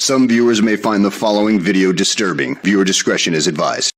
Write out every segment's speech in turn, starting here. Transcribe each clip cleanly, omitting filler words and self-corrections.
Some viewers may find the following video disturbing. Viewer discretion is advised.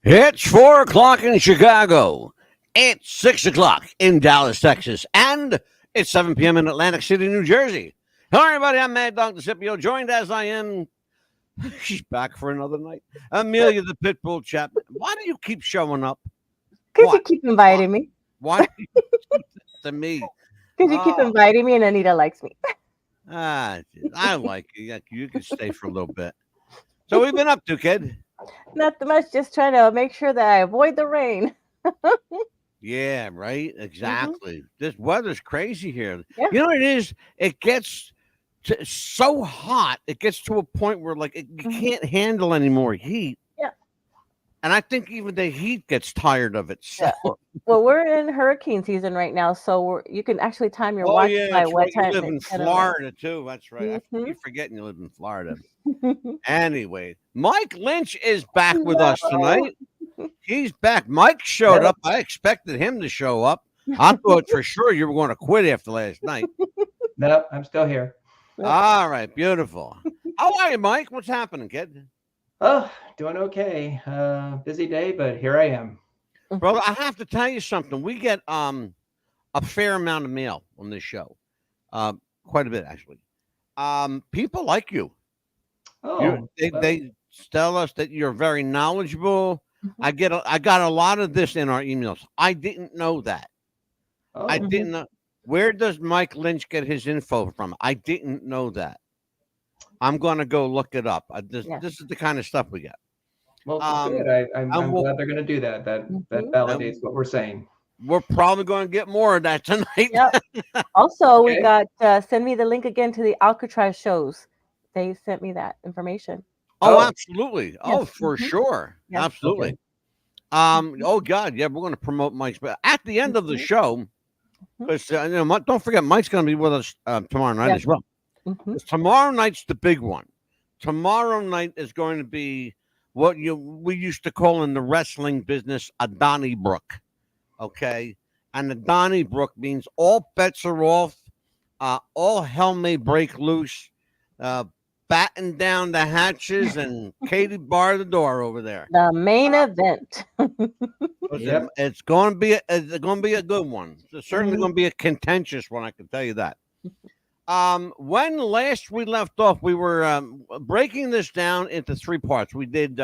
It's 4 o'clock in Chicago. It's 6 o'clock in Dallas, Texas. And it's 7 p.m. in Atlantic City, New Jersey. Hello, everybody. I'm Mad Dog DeCipio, joined as I am. She's back for another night. Amelia, the Pitbull Chapman. Why do you keep showing up? Because you keep inviting me. Why do you keep to me? Because you keep inviting me and Anita likes me. I like you. You can stay for a little bit. So we've been up to, kid. Not much, just trying to make sure that I avoid the rain. Yeah, right. Exactly. This weather's crazy here. Yeah. You know what it is? It gets so hot. It gets to a point where you can't handle any more heat. Yeah. And I think even the heat gets tired of it. So. Yeah. Well, we're in hurricane season right now, so you can actually time your watch by what time. You live in Florida too. That's right. I keep forgetting you live in Florida. Anyway, Mike Lynch is back with us tonight. He's back. Mike showed up. I expected him to show up. I thought for sure you were going to quit after last night. No, I'm still here. All right, beautiful. How are you, Mike? What's happening, kid? Oh, doing okay. Busy day, but here I am. Brother, I have to tell you something. We get a fair amount of mail on this show. Quite a bit, actually. People like you. Oh, they tell us that you're very knowledgeable. I got a lot of this in our emails. I didn't know that. oh, I didn't know. Where does Mike Lynch get his info from? I didn't know that. I'm going to go look it up. This is the kind of stuff we get. well, good. I'm glad they're going to do that. That validates what we're saying. We're probably going to get more of that tonight. Yep. Also, Okay. we got send me the link again to the Alcatraz shows. They sent me that information. Oh, Oh. absolutely. Oh, for sure. Yep. Absolutely. Okay. Oh God, yeah, we're going to promote Mike's. But at the end of the show, because don't forget, Mike's going to be with us tomorrow night as well. 'Cause tomorrow night's the big one. Tomorrow night is going to be what we used to call in the wrestling business a Donnybrook. Okay, and the Donnybrook means all bets are off, all hell may break loose. Batten down the hatches and Katie bar the door over there. The main event. Yep. It's going to be a good one. It's certainly going to be a contentious one. I can tell you that. When last we left off, we were breaking this down into 3 parts. We did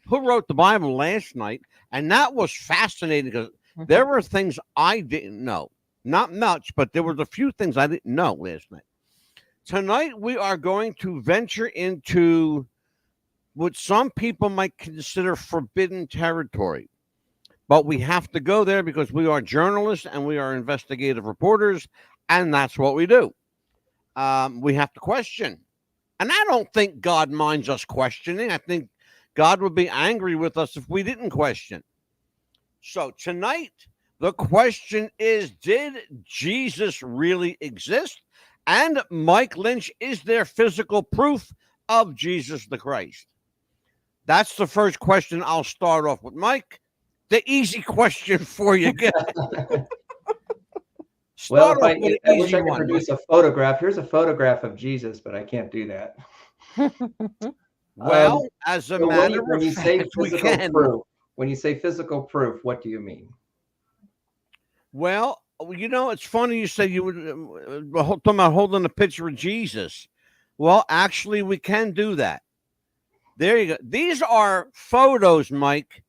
Who Wrote the Bible last night, and that was fascinating because there were things I didn't know. Not much, but there was a few things I didn't know last night. Tonight, we are going to venture into what some people might consider forbidden territory. But we have to go there because we are journalists and we are investigative reporters, and that's what we do. We have to question. And I don't think God minds us questioning. I think God would be angry with us if we didn't question. So tonight, the question is, did Jesus really exist? And Mike Lynch, is there physical proof of Jesus the Christ? That's the first question. I'll start off with Mike. The easy question for you. Well, I wish I could produce a photograph. Here's a photograph of Jesus, but I can't do that. Well, as a matter when you of say fact, we physical can. proof, when you say physical proof, what do you mean? Well, it's funny you say you would talking about holding a picture of Jesus. Well, actually, we can do that. There you go. These are photos, Mike,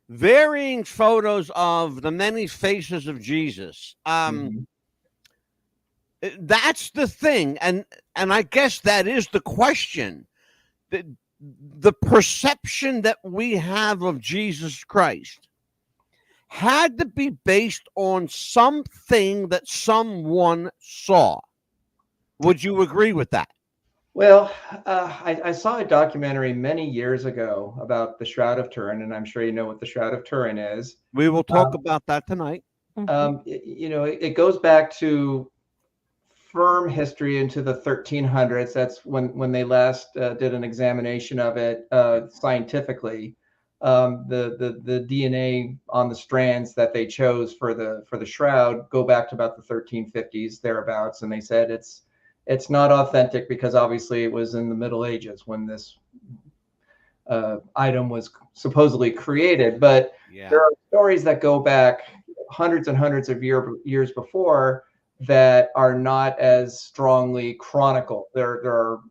varying photos of the many faces of Jesus. That's the thing, and I guess that is the question. The perception that we have of Jesus Christ had to be based on something that someone saw. Would you agree with that? Well, I saw a documentary many years ago about the Shroud of Turin, and I'm sure you know what the Shroud of Turin is. We will talk about that tonight. It goes back to firm history into the 1300s. That's when they last did an examination of it scientifically. The DNA on the strands that they chose for the shroud go back to about the 1350s thereabouts, and they said it's not authentic because obviously it was in the Middle Ages when this item was supposedly created. But there are stories that go back hundreds and hundreds of years before that are not as strongly chronicled. There are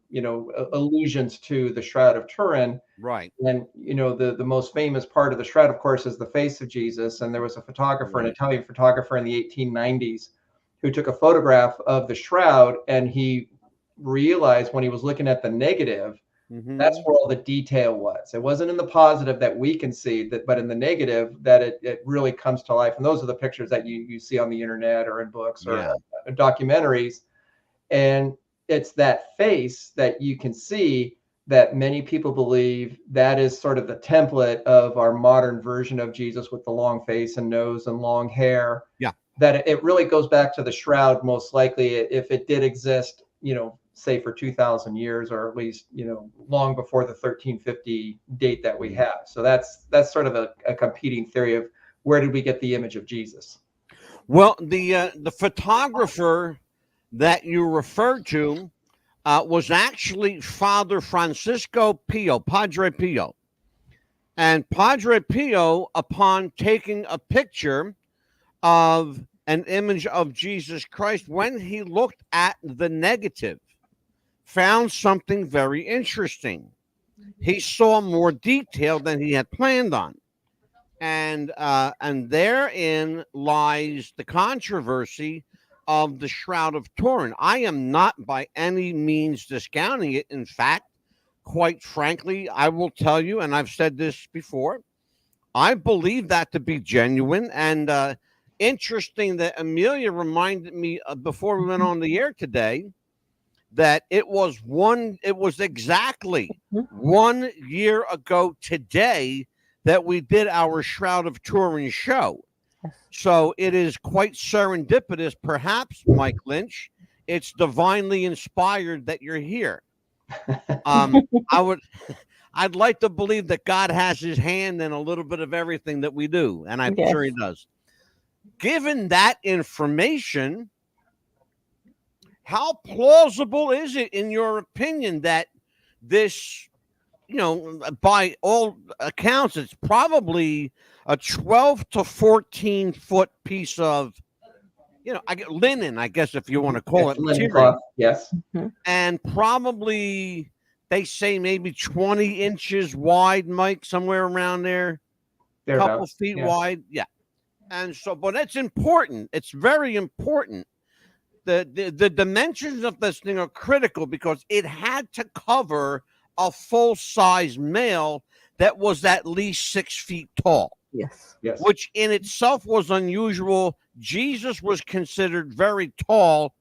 allusions to the Shroud of Turin, right? And the most famous part of the shroud, of course, is the face of Jesus. And there was a photographer, an Italian photographer in the 1890s, who took a photograph of the shroud, and he realized when he was looking at the negative, that's where all the detail was. It wasn't in the positive that we can see, but in the negative that it really comes to life. And those are the pictures that you see on the internet or in books or documentaries. And it's that face that you can see that many people believe that is sort of the template of our modern version of Jesus with the long face and nose and long hair. Yeah. That it really goes back to the shroud, most likely, if it did exist, say for 2,000 years, or at least, long before the 1350 date that we have. So that's sort of a competing theory of where did we get the image of Jesus? Well, the photographer that you referred to was actually Father Francisco Pio, Padre Pio. And Padre Pio, upon taking a picture of an image of Jesus Christ, when he looked at the negative, found something very interesting. He saw more detail than he had planned on. And therein lies the controversy of the Shroud of Turin. I am not by any means discounting it. In fact, quite frankly, I will tell you, and I've said this before, I believe that to be genuine. And interesting that Amelia reminded me before we went on the air today that it was exactly 1 year ago today that we did our Shroud of Turin show. So it is quite serendipitous, perhaps, Mike Lynch. It's divinely inspired that you're here. I'd like to believe that God has his hand in a little bit of everything that we do, and I'm sure he does. Given that information, how plausible is it, in your opinion, that this, by all accounts, it's probably a 12 to 14 foot piece of, linen, I guess, if you want to call it linen cloth, yes. And probably, they say maybe 20 inches wide, Mike, somewhere around there. A couple feet wide. Yeah. And so, but it's important. It's very important. The dimensions of this thing are critical because it had to cover a full-size male that was at least 6 feet tall. Yes. Which in itself was unusual. Jesus was considered very tall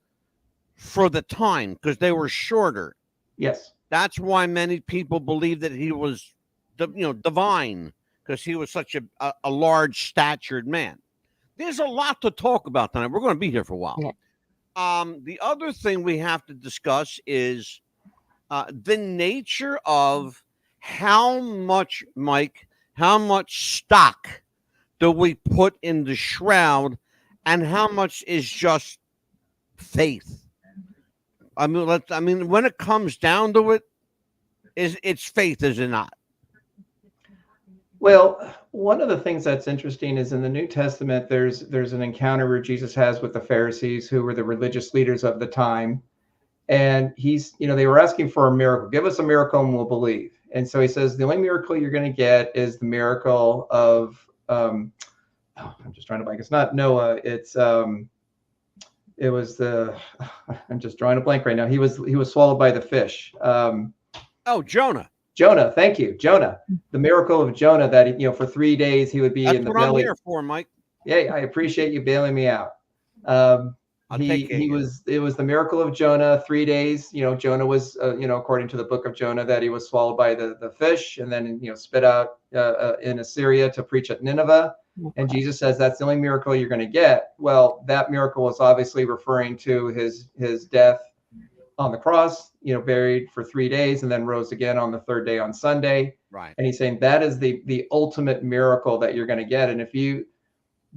for the time because they were shorter. Yes. That's why many people believe that he was, divine, because he was such a large statured man. There's a lot to talk about tonight. We're going to be here for a while. Yeah. The other thing we have to discuss is the nature of how much stock do we put in the shroud and how much is just faith. I mean, when it comes down to it, it's faith, is it not? Well, one of the things that's interesting is in the New Testament, there's an encounter where Jesus has with the Pharisees, who were the religious leaders of the time. And they were asking for a miracle. Give us a miracle and we'll believe. And so he says, the only miracle you're going to get is the miracle of I'm just trying to blank. It's not Noah. It was I'm just drawing a blank right now. He was swallowed by the fish. Jonah. Jonah, thank you, Jonah. The miracle of Jonah, that for 3 days he would be in the belly. That's what I'm here for, Mike. Yeah, I appreciate you bailing me out. It was the miracle of Jonah. 3 days. Jonah was according to the book of Jonah, that he was swallowed by the fish and then spit out in Assyria to preach at Nineveh. And Jesus says that's the only miracle you're going to get. Well, that miracle was obviously referring to his death on the cross, buried for 3 days and then rose again on the third day on Sunday. Right. And he's saying that is the ultimate miracle that you're going to get. And if you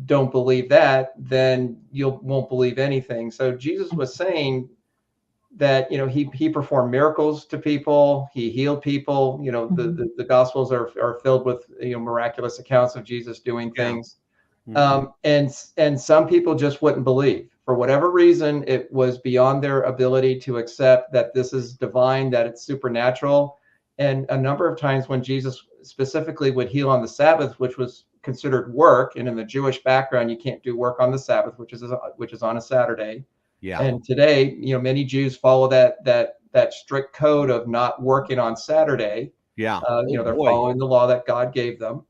don't believe that, then you won't believe anything. So Jesus was saying that, he performed miracles to people. He healed people. The Gospels are filled with, miraculous accounts of Jesus doing things. And some people just wouldn't believe. For whatever reason, it was beyond their ability to accept that this is divine, that it's supernatural. And a number of times when Jesus specifically would heal on the Sabbath, which was considered work, and in the Jewish background, you can't do work on the Sabbath, which is on a Saturday. Yeah. And today, many Jews follow that strict code of not working on Saturday. Yeah. They're following the law that God gave them.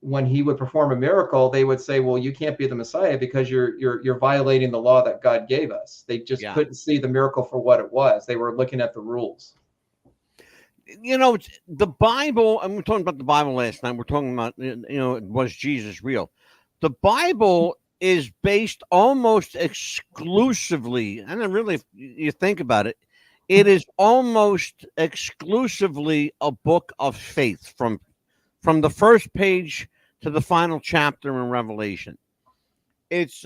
When he would perform a miracle, they would say, well, you can't be the Messiah because you're violating the law that God gave us. They just couldn't see the miracle for what it was. They were looking at the rules. The Bible, and we were talking about the Bible last night. We're talking about, was Jesus real? The Bible is based almost exclusively, and then really, if you think about it, it is almost exclusively a book of faith from the first page to the final chapter in Revelation. It's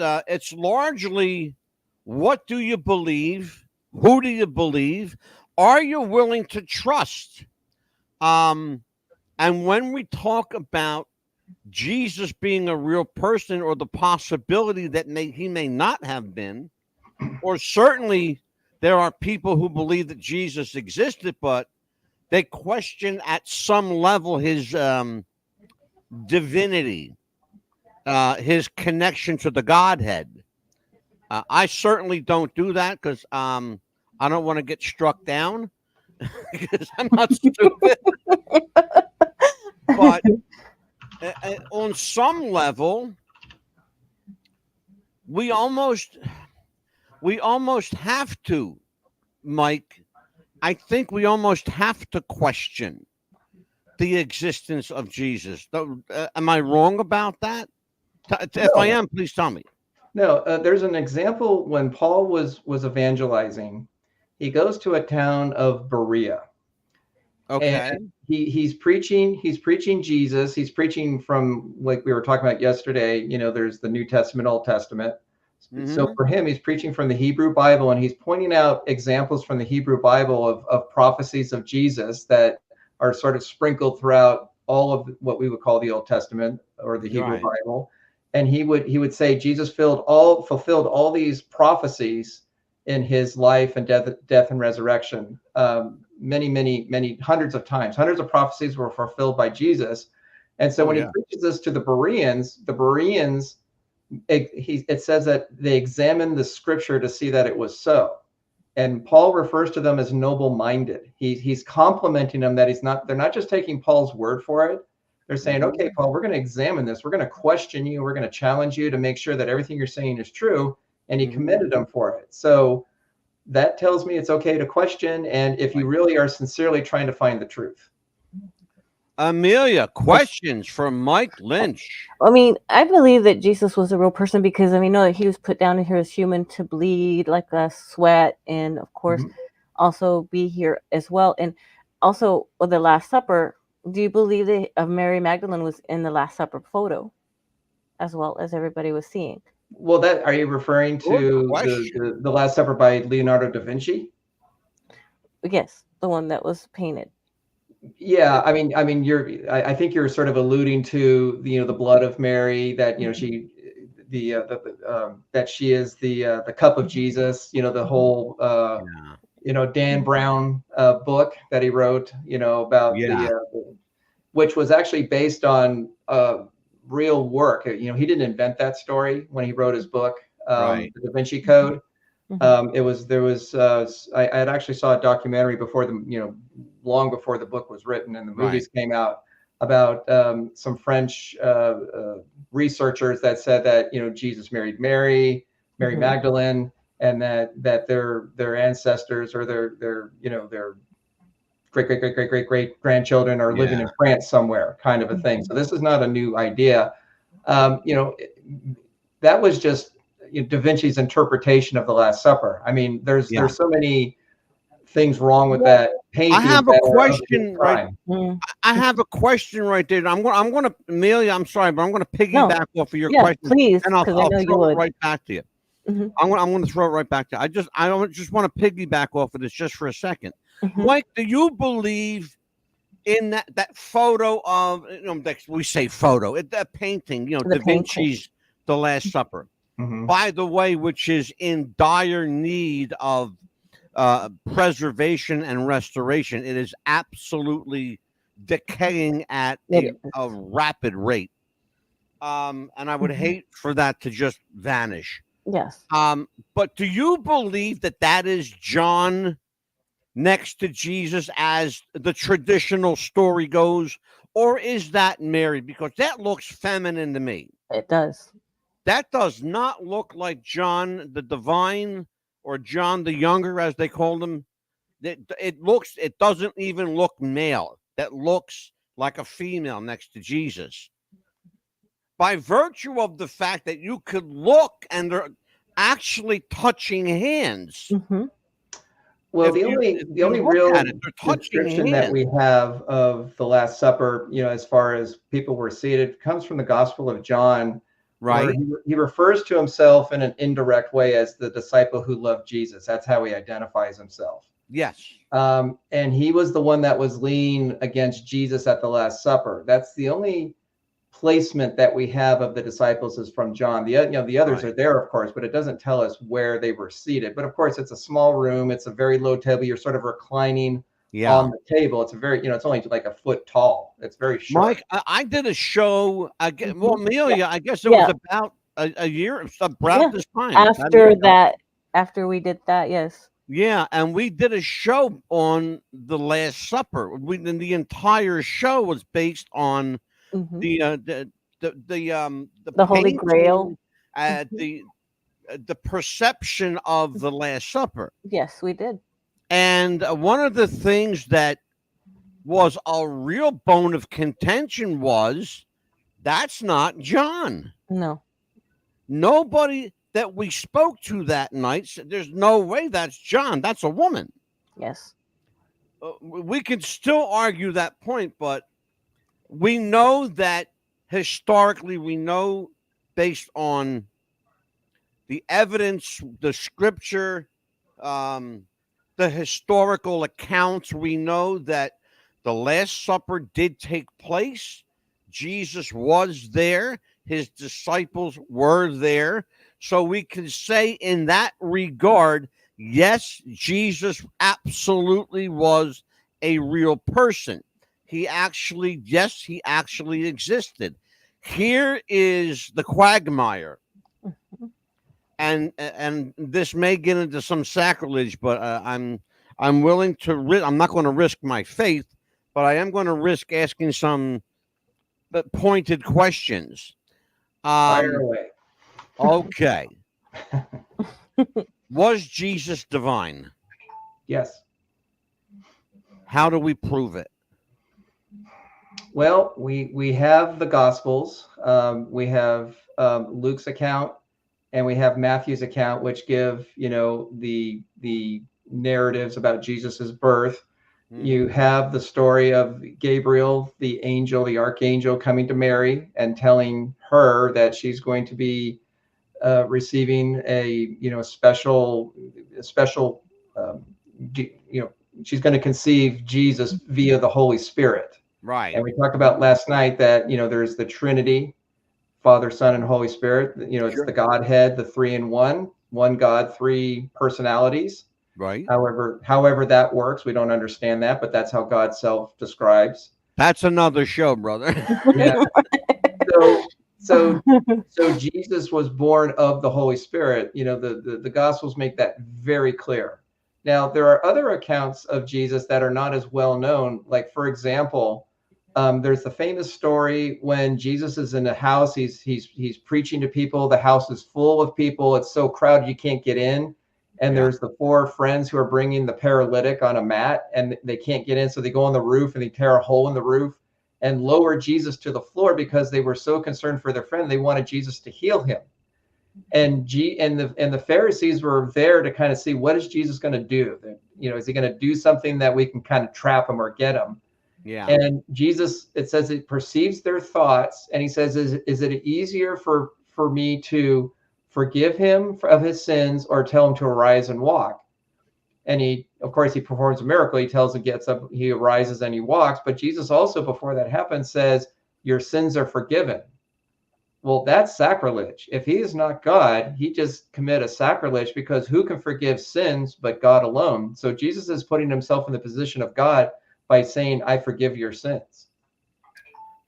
largely, what do you believe? Who do you believe? Are you willing to trust? And when we talk about Jesus being a real person, or the possibility that he may not have been, or certainly there are people who believe that Jesus existed, but they question at some level his divinity, his connection to the Godhead. I certainly don't do that because I don't want to get struck down because I'm not stupid. But on some level, we almost have to, Mike. I think we almost have to question the existence of Jesus. Am I wrong about that? If I am, please tell me. No, there's an example when Paul was evangelizing. He goes to a town of Berea. Okay. And he's preaching Jesus. He's preaching from, like we were talking about yesterday, there's the New Testament, Old Testament. Mm-hmm. So for him, he's preaching from the Hebrew Bible, and he's pointing out examples from the Hebrew Bible of prophecies of Jesus that are sort of sprinkled throughout all of what we would call the Old Testament or the Hebrew Bible. And he would say Jesus fulfilled all these prophecies in his life and death and resurrection. Many hundreds of times. Hundreds of prophecies were fulfilled by Jesus. And so when he preaches this to the Bereans, it says that they examined the scripture to see that it was so. And Paul refers to them as noble-minded. He's complimenting them that they're not just taking Paul's word for it. They're saying, okay, Paul, we're going to examine this. We're going to question you. We're going to challenge you to make sure that everything you're saying is true. And he commended them for it. So that tells me it's okay to question, and if you really are sincerely trying to find the truth. Amelia, questions from Mike Lynch. I believe that Jesus was a real person because know that he was put down here as human to bleed, like a sweat, and of course also be here as well. And also with the Last Supper, do you believe that Mary Magdalene was in the Last Supper photo as well as everybody was seeing? Well, are you referring to the Last Supper by Leonardo da Vinci? Yes, the one that was painted. Yeah, I mean, I think you're sort of alluding to the blood of Mary, that she, that she is the cup of Jesus. The whole Dan Brown book that he wrote, about which was actually based on real work. He didn't invent that story when he wrote his book, Right. The Da Vinci Code. Mhm. I had actually saw a documentary before long before the book was written and the movies came out, about some French researchers that said that Jesus married Mary Mhm. Magdalene, and that their ancestors or their great grandchildren are living Yeah. in France somewhere, kind of a thing. So this is not a new idea. That was just Da Vinci's interpretation of the Last Supper. I mean, there's so many things wrong with Yeah. that painting. I have a that are of his question right. time. Mm. I have a question right there. I'm gonna Amelia. I'm sorry, but I'm gonna piggyback off of your Yeah, question, please, and I'll because I know you throw it would. right back to you. Mhm. I'm gonna throw it right back to you. I don't just want to piggyback off of this just for a second. Mhm. Mike, do you believe in that photo of we say photo, that painting, The Da painting. Vinci's The Last Supper, Mhm. by the way, which is in dire need of preservation and restoration. It is absolutely decaying at It a rapid rate. And I would Mhm. hate for that to just vanish. Yes. But do you believe that is John next to Jesus as the traditional story goes, or is that Mary? Because that looks feminine to me. It does. That does not look like John the Divine or John the Younger, as they called him. It doesn't even look male. That looks like a female next to Jesus. By virtue of the fact that you could look and they're actually touching hands. Mhm. Well, If the you only look real at it, they're touching description that hands. we have of the Last Supper, as far as people were seated, comes from the Gospel of John, where Right? he refers to himself in an indirect way as the disciple who loved Jesus. That's how he identifies himself. Yes. And he was the one that was leaning against Jesus at the Last Supper. That's the only placement that we have of the disciples is from John. The others Right. are there, of course, but it doesn't tell us where they were seated. But of course, it's a small room. It's a very low table. You're sort of reclining Yeah. on the table. It's a very, it's only like a foot tall. It's very short. Mike, I did a show. Well, Mhm. Amelia, I guess it Yeah. was about a year, about Yeah. this time. about a year After ago. that, after we did that, yes. Yeah, and we did a show on the Last Supper. And the entire show was based on Mhm. the Holy Grail. painting, Mhm. the perception of the Last Supper. Yes, we did. And one of the things that was a real bone of contention was that's not John. No. Nobody that we spoke to that night said there's no way that's John. That's a woman. Yes. We can still argue that point, but we know that historically, we know based on the evidence, the scripture, the historical accounts, we know that the Last Supper did take place. Jesus was there. His disciples were there. So we can say in that regard, yes, Jesus absolutely was a real person. He actually existed. Here is the quagmire. Mhm. And this may get into some sacrilege, but I'm willing to I'm not going to risk my faith, but I am going to risk asking some pointed questions. Fire away. Okay. Was Jesus divine? Yes. How do we prove it? Well, we have the Gospels. We have Luke's account, and we have Matthew's account, which give the narratives about Jesus's birth. You have the story of Gabriel, the angel, the archangel, coming to Mary and telling her that she's going to be receiving a special she's going to conceive Jesus via the Holy Spirit. Right. And we talked about last night that there's the Trinity, Father, Son, and Holy Spirit. It's Sure. the Godhead, the three in one God, three personalities. Right. However that works, we don't understand that, but that's how God self describes. That's another show, brother. Yeah. So So Jesus was born of the Holy Spirit. You know, the Gospels make that very clear. Now, there are other accounts of Jesus that are not as well known. Like, for example, there's the famous story when Jesus is in a house. He's preaching to people. The house is full of people. It's so crowded you can't get in. And there's the 4 friends who are bringing the paralytic on a mat, and they can't get in. So they go on the roof and they tear a hole in the roof and lower Jesus to the floor because they were so concerned for their friend. They wanted Jesus to heal him. And the Pharisees were there to kind of see, what is Jesus going to do? You know, is he going to do something that we can kind of trap him or get him? Yeah. And Jesus, it says, it perceives their thoughts, and he says, is it easier for me to forgive him of his sins or tell him to arise and walk? And he, of course, he performs a miracle. He tells him, gets up, he arises and he walks. But Jesus also, before that happens, says, your sins are forgiven. Well, that's sacrilege. If he is not God, he just commit a sacrilege, because who can forgive sins but God alone? So Jesus is putting himself in the position of God by saying, I forgive your sins.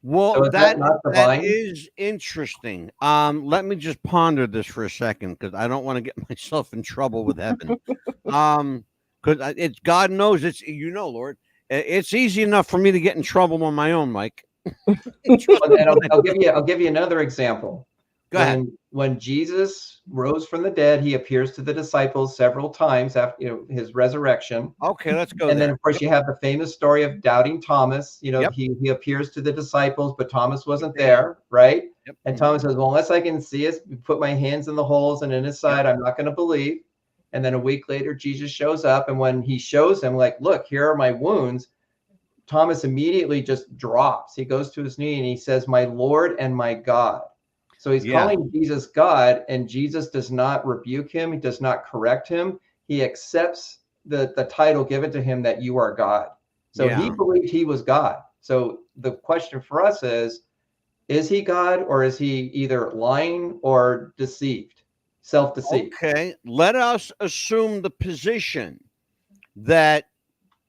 Well, So is that not divine? That is interesting. Let me just ponder this for a second, because I don't want to get myself in trouble with heaven. Because it's, God knows, it's, you know, Lord, it's easy enough for me to get in trouble on my own, Mike. And I'll give you another example. Go ahead. When Jesus rose from the dead, he appears to the disciples several times after his resurrection. Okay, let's go. And then, of course, you have the famous story of doubting Thomas. Yep. He appears to the disciples, but Thomas wasn't there, right? Yep. And Thomas says, well, unless I can see it, put my hands in the holes and in his side, I'm not going to believe. And then a week later, Jesus shows up. And when he shows him, like, look, here are my wounds, Thomas immediately just drops. He goes to his knee and he says, my Lord and my God. So he's calling Jesus God, and Jesus does not rebuke him. He does not correct him. He accepts the title given to him that you are God. So he believed he was God. So the question for us is he God, or is he either lying or deceived, self-deceived? Okay, let us assume the position that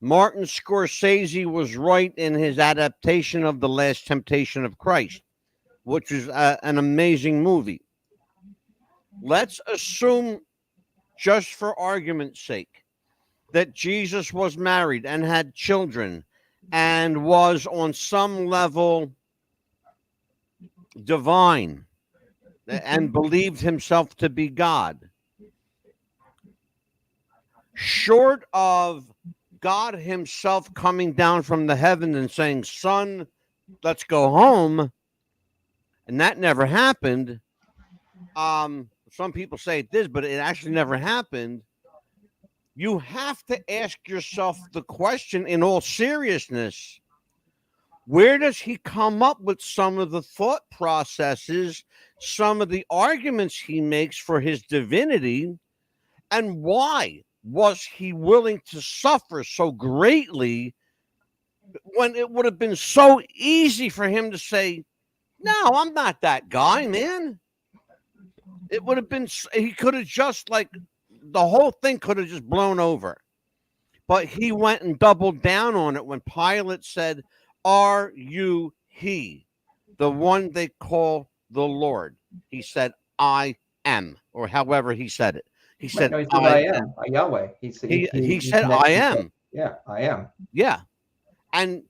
Martin Scorsese was right in his adaptation of The Last Temptation of Christ, which is an amazing movie. Let's assume, just for argument's sake, that Jesus was married and had children and was on some level divine and believed himself to be God. Short of God himself coming down from the heaven and saying, son, let's go home, and that never happened. Some people say it did, but it actually never happened. You have to ask yourself the question, in all seriousness, where does he come up with some of the thought processes, some of the arguments he makes for his divinity, and why was he willing to suffer so greatly when it would have been so easy for him to say, no, I'm not that guy, man. It would have been, he could have just, like, the whole thing could have just blown over. But he went and doubled down on it when Pilate said, are you he, the one they call the Lord? He said, I am, or however he said it. He said, no, he said I am, Yahweh. He said, I am. Yeah, I am. Yeah. And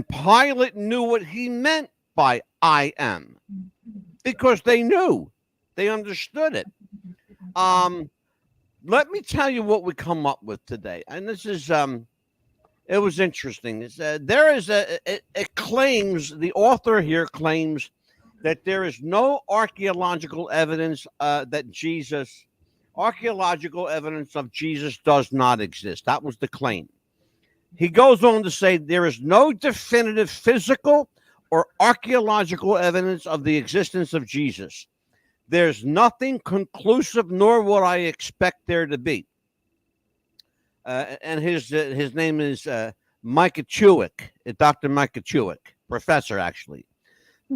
Pilate knew what he meant by I am, because they knew. They understood it. Let me tell you what we come up with today. And this is, it was interesting. It's, there is it claims, the author here claims that there is no archaeological evidence archaeological evidence of Jesus does not exist. That was the claim. He goes on to say there is no definitive physical or archaeological evidence of the existence of Jesus. There's nothing conclusive, nor would I expect there to be. And his name is Mike Chewick, Dr. Mike Chewick, professor, actually.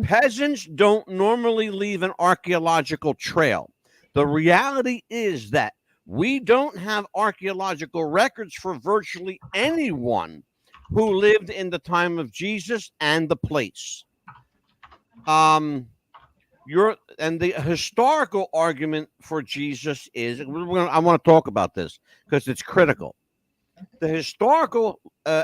Peasants don't normally leave an archaeological trail. The reality is that we don't have archaeological records for virtually anyone who lived in the time of Jesus and the place. the historical argument for Jesus is, I want to talk about this because it's critical. The historical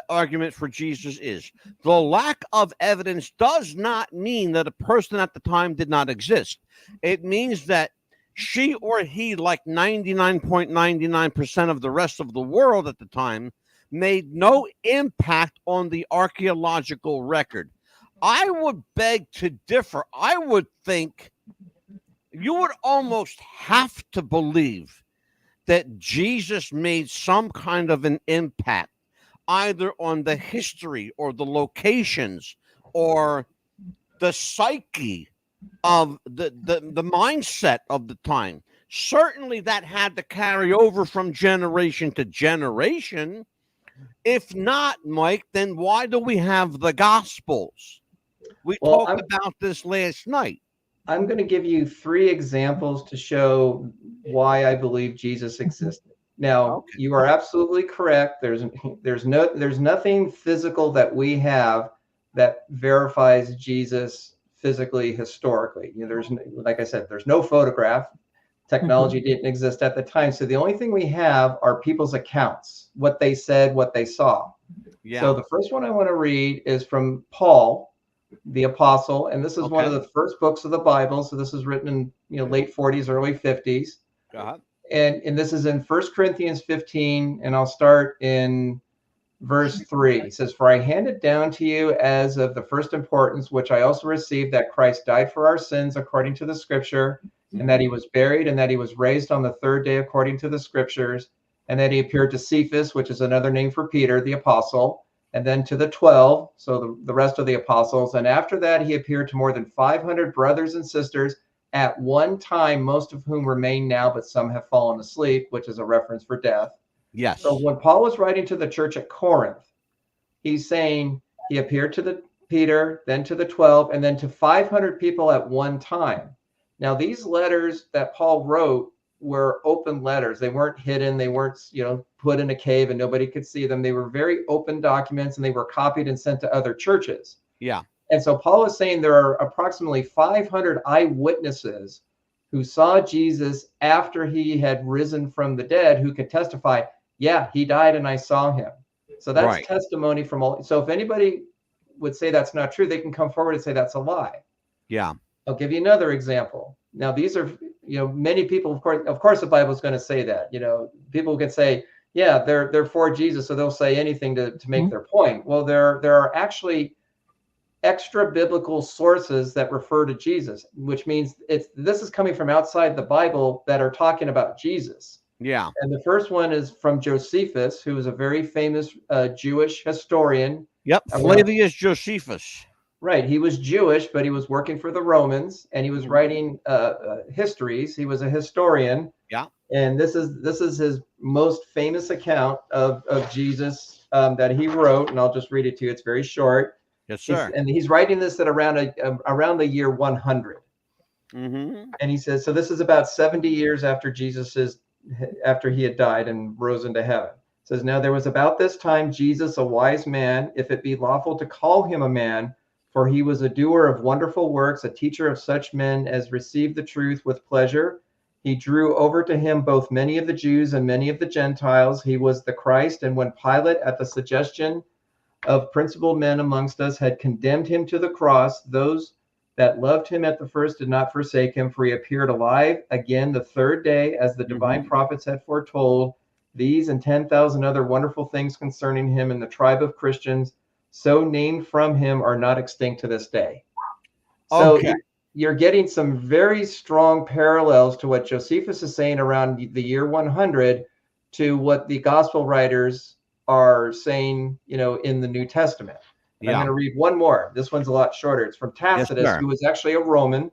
argument for Jesus is the lack of evidence does not mean that a person at the time did not exist. It means that she or he, like 99.99% of the rest of the world at the time, made no impact on the archaeological record. I would beg to differ. I would think you would almost have to believe that Jesus made some kind of an impact, either on the history or the locations or the psyche of the mindset of the time. Certainly that had to carry over from generation to generation. If not, Mike, then why do we have the Gospels? We talked about this last night. I'm going to give you 3 examples to show why I believe Jesus existed. Now, you are absolutely correct. There's nothing physical that we have that verifies Jesus physically, historically. There's, like I said, there's no photograph. Technology didn't exist at the time. So the only thing we have are people's accounts, what they said, what they saw. Yeah. So the first one I want to read is from Paul, the apostle, and this is one of the first books of the Bible. So this is written in late 40s, early 50s. And this is in 1 Corinthians 15, and I'll start in verse 3. It says, "For I handed down to you as of the first importance, which I also received, that Christ died for our sins according to the scripture, and that he was buried, and that he was raised on the 3rd day according to the scriptures, and that he appeared to Cephas," which is another name for Peter, the apostle, "and then to the 12, so the rest of the apostles. And after that, he appeared to more than 500 brothers and sisters at one time, most of whom remain now, but some have fallen asleep," which is a reference for death. Yes. So when Paul was writing to the church at Corinth, he's saying he appeared to Peter, then to the 12, and then to 500 people at one time. Now, these letters that Paul wrote were open letters. They weren't hidden. They weren't, put in a cave and nobody could see them. They were very open documents, and they were copied and sent to other churches. Yeah. And so Paul is saying there are approximately 500 eyewitnesses who saw Jesus after he had risen from the dead, who could testify, yeah, he died and I saw him. So that's testimony from all. So if anybody would say that's not true, they can come forward and say that's a lie. Yeah. I'll give you another example. Now, these are, many people, of course, the Bible is going to say that. People can say, yeah, they're for Jesus, so they'll say anything to make their point. Well, there are actually extra biblical sources that refer to Jesus, which means this is coming from outside the Bible that are talking about Jesus. Yeah. And the first one is from Josephus, who is a very famous Jewish historian. Yep, Flavius Josephus. Right. He was Jewish, but he was working for the Romans, and he was writing histories. He was a historian. Yeah. And this is his most famous account of Jesus that he wrote, and I'll just read it to you. It's very short. Yes, sir. And he's writing this at around the year 100. Mm-hmm. And he says, so this is about 70 years after after he had died and rose into heaven. It says, "Now there was about this time Jesus, a wise man, if it be lawful to call him a man, for he was a doer of wonderful works, a teacher of such men as received the truth with pleasure. He drew over to him both many of the Jews and many of the Gentiles. He was the Christ, and when Pilate, at the suggestion of principal men amongst us, had condemned him to the cross, those that loved him at the first did not forsake him, for he appeared alive again the 3rd day, as the divine prophets had foretold. These and 10,000 other wonderful things concerning him, and the tribe of Christians, so named from him, are not extinct to this day." So you're getting some very strong parallels to what Josephus is saying around the year 100 to what the gospel writers are saying, in the New Testament. I'm going to read one more. This one's a lot shorter. It's from Tacitus, who was actually a Roman.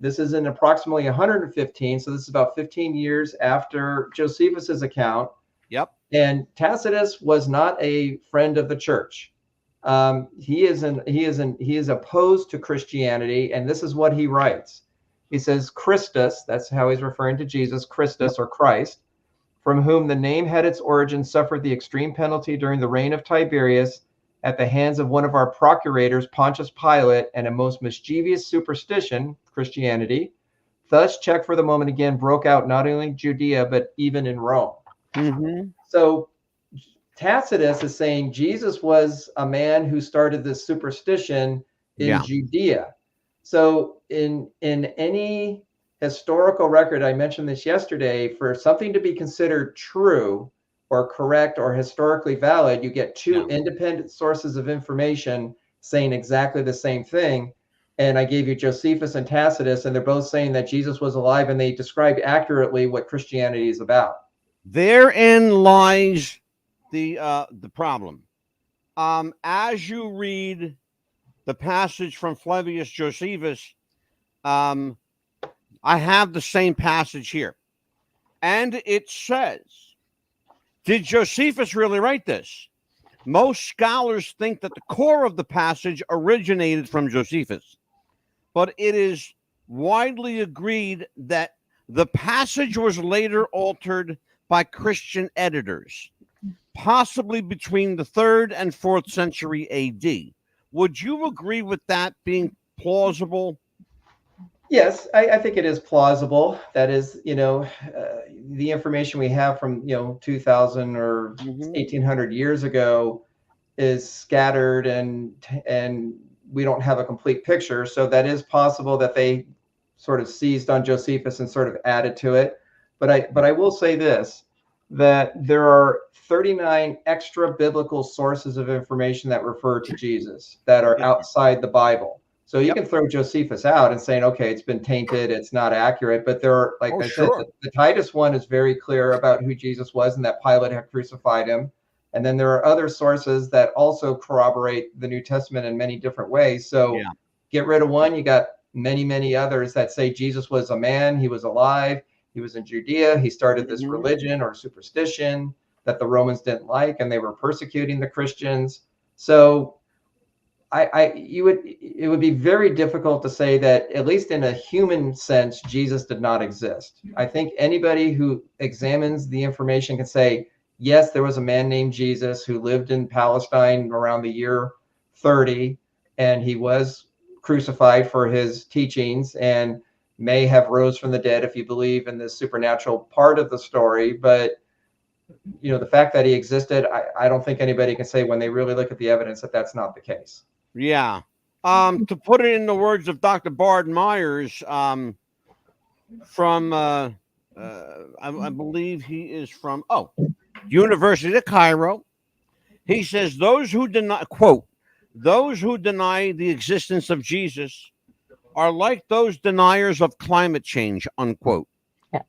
This is in approximately 115. So this is about 15 years after Josephus's account. Yep. And Tacitus was not a friend of the church. He is opposed to Christianity, and this is what he writes. He says, "Christus," that's how he's referring to Jesus, Christus or Christ, "from whom the name had its origin, suffered the extreme penalty during the reign of Tiberius, at the hands of one of our procurators, Pontius Pilate, and a most mischievous superstition, Christianity, thus check for the moment again broke out not only in Judea, but even in Rome. So Tacitus is saying Jesus was a man who started this superstition in Judea. So in any historical record, I mentioned this yesterday, for something to be considered true or correct or historically valid, you get two independent sources of information saying exactly the same thing. And I gave you Josephus and Tacitus, and they're both saying that Jesus was alive, and they described accurately what Christianity is about. Therein lies the problem. As you read the passage from Flavius Josephus, I have the same passage here, and it says, did Josephus really write this? Most scholars think that the core of the passage originated from Josephus, but it is widely agreed that the passage was later altered by Christian editors, possibly between the 3rd and 4th century AD. Would you agree with that being plausible? Yes, I think it is plausible. That is, the information we have from, 2000 or 1800 years ago is scattered, and we don't have a complete picture. So that is possible that they sort of seized on Josephus and sort of added to it. But I will say this, that there are 39 extra biblical sources of information that refer to Jesus that are outside the Bible. So you can throw Josephus out and saying, okay, it's been tainted, it's not accurate. But there are, like I said, the Titus one is very clear about who Jesus was and that Pilate had crucified him. And then there are other sources that also corroborate the New Testament in many different ways. So get rid of one, you got many, many others that say Jesus was a man, he was alive, he was in Judea, he started this religion or superstition that the Romans didn't like, and they were persecuting the Christians. So it would be very difficult to say that, at least in a human sense, Jesus did not exist. I think anybody who examines the information can say, yes, there was a man named Jesus who lived in Palestine around the year 30, and he was crucified for his teachings and may have rose from the dead if you believe in this supernatural part of the story. But the fact that he existed, I don't think anybody can say when they really look at the evidence that that's not the case. Yeah. To put it in the words of Dr. Bard Myers, from I believe he is from University of Cairo. He says those who deny, quote, those who deny the existence of Jesus are like those deniers of climate change, unquote. Yeah.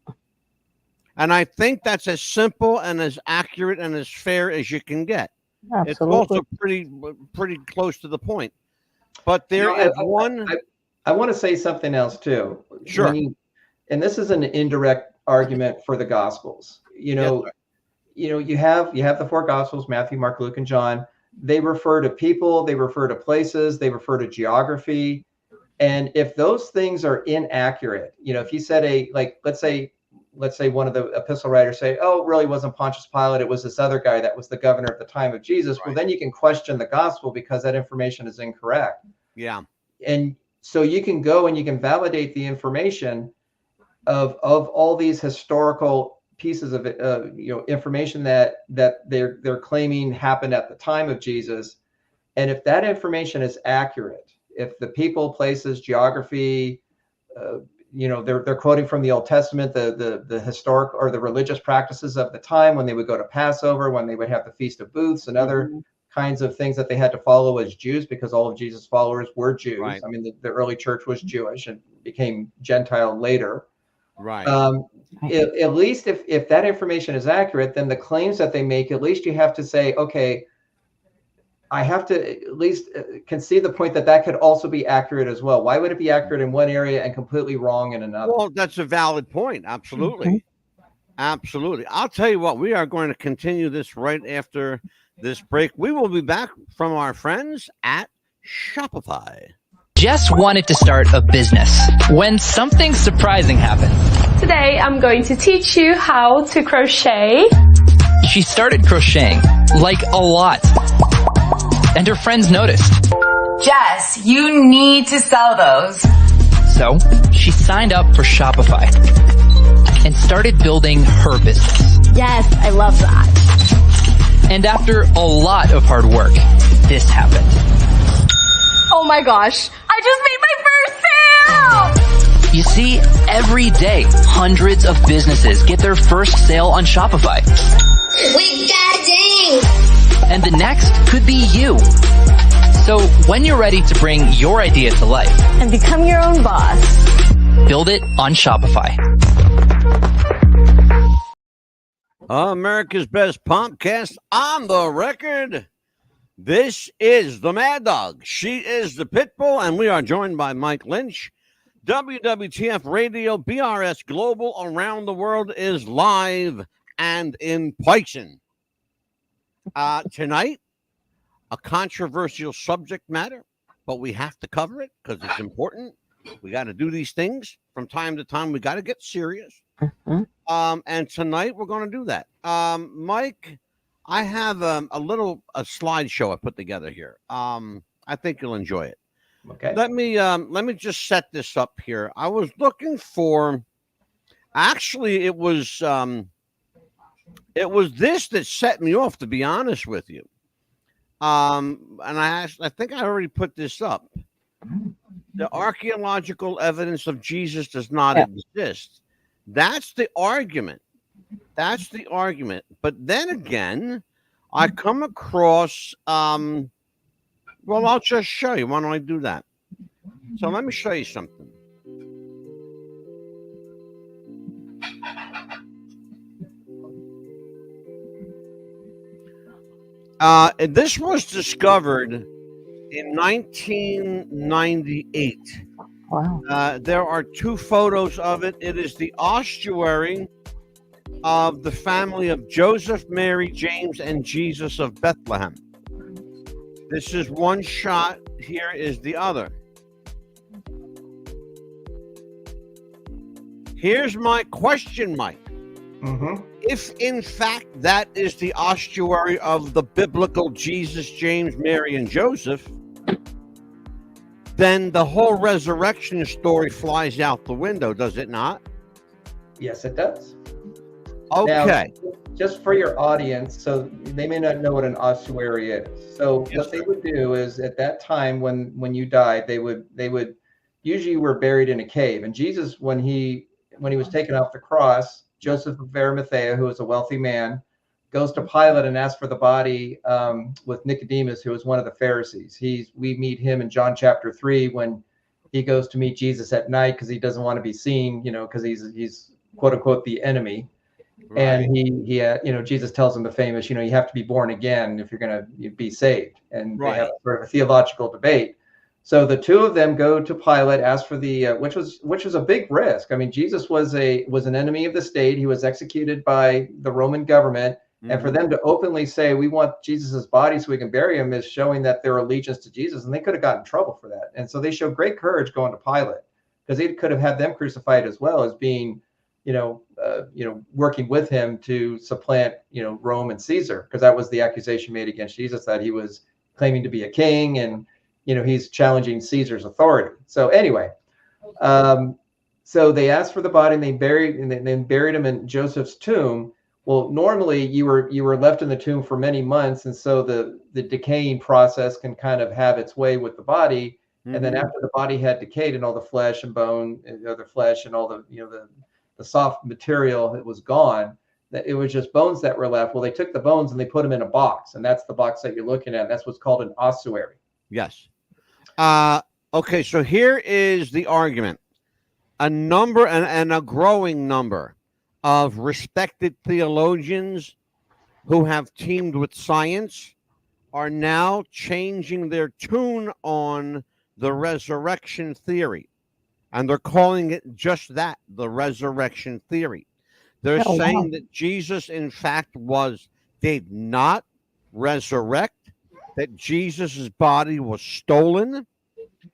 And I think that's as simple and as accurate and as fair as you can get. Absolutely. It's also pretty close to the point. But there is one. I want to say something else too. Sure. And this is an indirect argument for the Gospels. You have the 4 Gospels, Matthew, Mark, Luke, and John. They refer to people, they refer to places, they refer to geography. And if those things are inaccurate, if you said let's say one of the epistle writers say, oh, it really wasn't Pontius Pilate, it was this other guy that was the governor at the time of Jesus. Right. Well, then you can question the gospel because that information is incorrect. Yeah. And so you can go and you can validate the information of all these historical pieces of information that they're claiming happened at the time of Jesus. And if that information is accurate, if the people, places, geography, they're quoting from the Old Testament, the historic or the religious practices of the time when they would go to Passover, when they would have the Feast of Booths and other kinds of things that they had to follow as Jews, because all of Jesus' followers were Jews. Right. I mean, the early church was Jewish and became Gentile later. Right. At least if that information is accurate, then the claims that they make, at least you have to say, okay, I have to at least concede the point that could also be accurate as well. Why would it be accurate in one area and completely wrong in another? Well, that's a valid point. Absolutely. Absolutely. I'll tell you what, we are going to continue this right after this break. We will be back from our friends at Shopify. Jess wanted to start a business when something surprising happened. Today, I'm going to teach you how to crochet. She started crocheting, like a lot. and her friends noticed. Jess, you need to sell those. So she signed up for Shopify and started building her business. Yes, I love that. And after a lot of hard work, this happened. Oh my gosh, I just made my first sale! You see, every day, hundreds of businesses get their first sale on Shopify. We got a ding! And the next could be you. So when you're ready to bring your idea to life And become your own boss. build it on Shopify. America's Best Podcast on the record. This is the Mad Dog. She is the Pitbull, and we are joined by Mike Lynch. WWTF Radio, BRS Global around the world is live and in person. Tonight, a controversial subject matter, but we have to cover it because it's important. We got to do these things from time to time. We got to get serious. And tonight we're going to do that. Mike, I have a slideshow I put together here. I think you'll enjoy it. Okay. Let me just set this up here. I was looking for. Actually, it was this that set me off, to be honest with you. And I think I already put this up. The archaeological evidence of Jesus does not exist. That's the argument. That's the argument. But then again, I come across, well, I'll just show you. Why don't I do that? So let me show you something. This was discovered in 1998. Wow. There are two photos of it. It is the ossuary of the family of Joseph, Mary, James, and Jesus of Bethlehem. This is one shot. Here is the other. Here's my question, Mike. If in fact that is the ossuary of the biblical Jesus, James, Mary, and Joseph, then the whole resurrection story flies out the window, does it not? Yes, it does. Okay. Now, just for your audience, so they may not know what an ossuary is. So what they would do is at that time when you died, they would usually were buried in a cave. And Jesus, when he was taken off the cross, Joseph of Arimathea, who was a wealthy man, goes to Pilate and asks for the body with Nicodemus, who was one of the Pharisees. We meet him in John chapter 3 when he goes to meet Jesus at night because he doesn't want to be seen, because he's quote unquote the enemy. Right. And he Jesus tells him the famous, you have to be born again if you're going to be saved. And They have sort of a theological debate. So the two of them go to Pilate, ask for the which was a big risk. I mean, Jesus was an enemy of the state. He was executed by the Roman government. Mm-hmm. And for them to openly say, we want Jesus's body so we can bury him, is showing that their allegiance to Jesus. And they could have gotten in trouble for that. And so they showed great courage going to Pilate, because they could have had them crucified as well as being, working with him to supplant, Rome and Caesar, because that was the accusation made against Jesus, that he was claiming to be a king and, he's challenging Caesar's authority. So anyway, so they asked for the body and they buried him in Joseph's tomb. Well, normally you were left in the tomb for many months, and so the decaying process can kind of have its way with the body. Mm-hmm. And then after the body had decayed and all the flesh and bone, and the flesh and all the the soft material, it was gone. That it was just bones that were left. Well, they took the bones and they put them in a box, and that's the box that you're looking at. That's what's called an ossuary. Yes. Okay, so here is the argument. A number and a growing number of respected theologians who have teamed with science are now changing their tune on the resurrection theory. And they're calling it just that, the resurrection theory. They're saying that Jesus, in fact, did not resurrect, that Jesus's body was stolen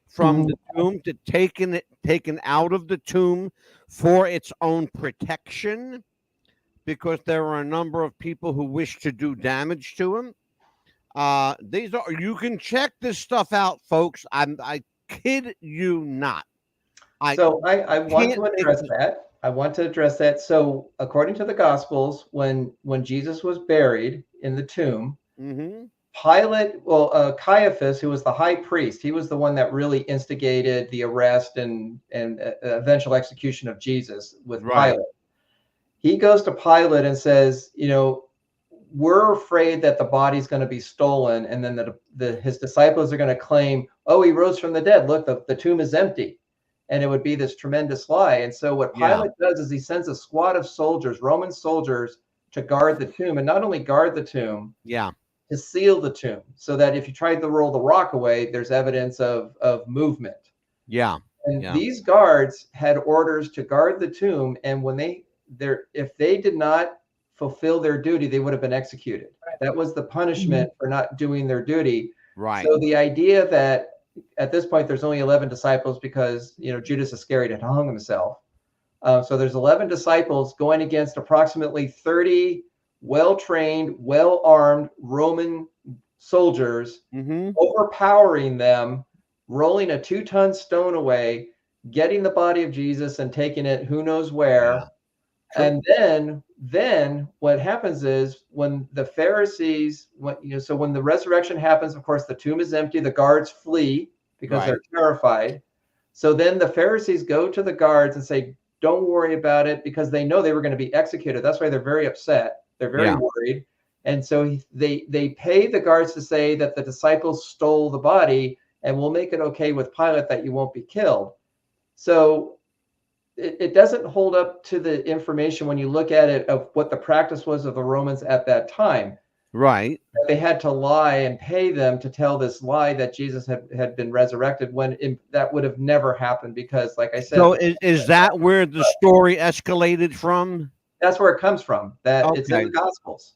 from the tomb, taken out of the tomb for its own protection, because there were a number of people who wished to do damage to him. These are, you can check this stuff out, folks. I kid you not. I want to address that. I want to address that. So according to the Gospels, when Jesus was buried in the tomb, Caiaphas, who was the high priest, he was the one that really instigated the arrest and eventual execution of Jesus with Pilate. He goes to Pilate and says, we're afraid that the body's going to be stolen, and then his disciples are going to claim, oh, he rose from the dead. Look, the tomb is empty. And it would be this tremendous lie. And so what Pilate does is he sends a squad of soldiers, Roman soldiers, to guard the tomb, and not only guard the tomb, to seal the tomb, so that if you tried to roll the rock away, there's evidence of movement. And these guards had orders to guard the tomb, and if they did not fulfill their duty, they would have been executed. That was the punishment for not doing their duty. So the idea that at this point there's only 11 disciples because Judas Iscariot had hung himself. So there's 11 disciples going against approximately 30 well-trained, well-armed Roman soldiers, overpowering them, rolling a 2-ton stone away, getting the body of Jesus and taking it who knows where. And then what happens is when the Pharisees, so when the resurrection happens, of course, the tomb is empty, the guards flee because they're terrified. So then the Pharisees go to the guards and say, don't worry about it, because they know they were going to be executed. That's why they're very upset. They're very worried. And so they pay the guards to say that the disciples stole the body, and we'll make it okay with Pilate that you won't be killed. So it doesn't hold up to the information when you look at it of what the practice was of the Romans at that time. They had to lie and pay them to tell this lie that Jesus had been resurrected, when that would have never happened, because, like I said. So is that where the story escalated from? That's where it comes from. It's in the Gospels.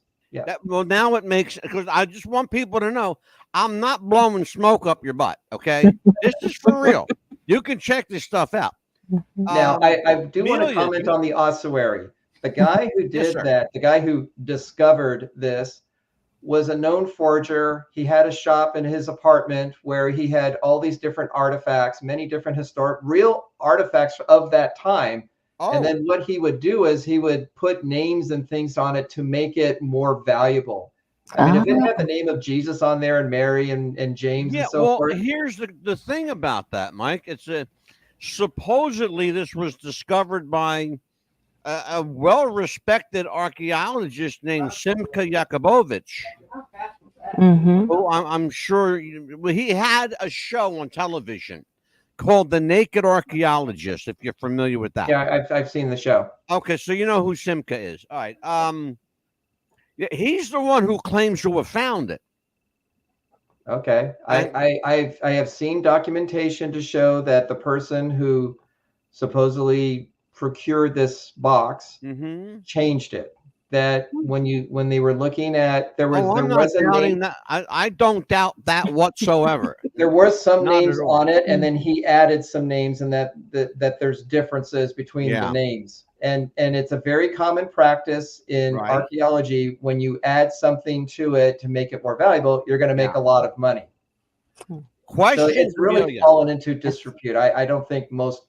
Well, now it makes, because I just want people to know I'm not blowing smoke up your butt. Okay, this is for real. You can check this stuff out. Now, I do want to comment on the ossuary. The guy who did that, the guy who discovered this, was a known forger. He had a shop in his apartment where he had all these different artifacts, many different real artifacts of that time. And then what he would do is he would put names and things on it to make it more valuable. I mean, if it had the name of Jesus on there and Mary and James and so forth. Here's the thing about that, Mike. It's supposedly this was discovered by a well-respected archaeologist named Simka Yakubovich. Who I'm sure he had a show on television called The Naked Archaeologist, if you're familiar with that. Yeah, I've seen the show. Okay, so you know who Simka is. All right. He's the one who claims to have found it. Okay. I have seen documentation to show that the person who supposedly procured this box changed it. That when they were looking at, there was a name. That. I don't doubt that whatsoever. There were some names on it, and then he added some names, and that there's differences between the names. And it's a very common practice in archaeology. When you add something to it to make it more valuable, you're going to make a lot of money. So it's really fallen into disrepute. I don't think most.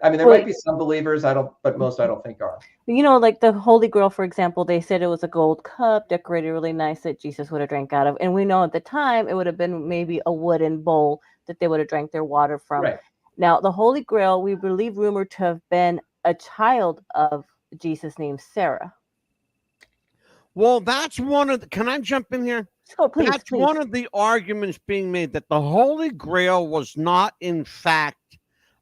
I mean, there might be some believers, but most I don't think are. Like the Holy Grail, for example, they said it was a gold cup decorated really nice that Jesus would have drank out of. And we know at the time it would have been maybe a wooden bowl that they would have drank their water from. Now, the Holy Grail, we believe rumored to have been a child of Jesus named Sarah. Well, that's one of the, can I jump in here? Oh, please, that's one of the arguments being made, that the Holy Grail was not, in fact,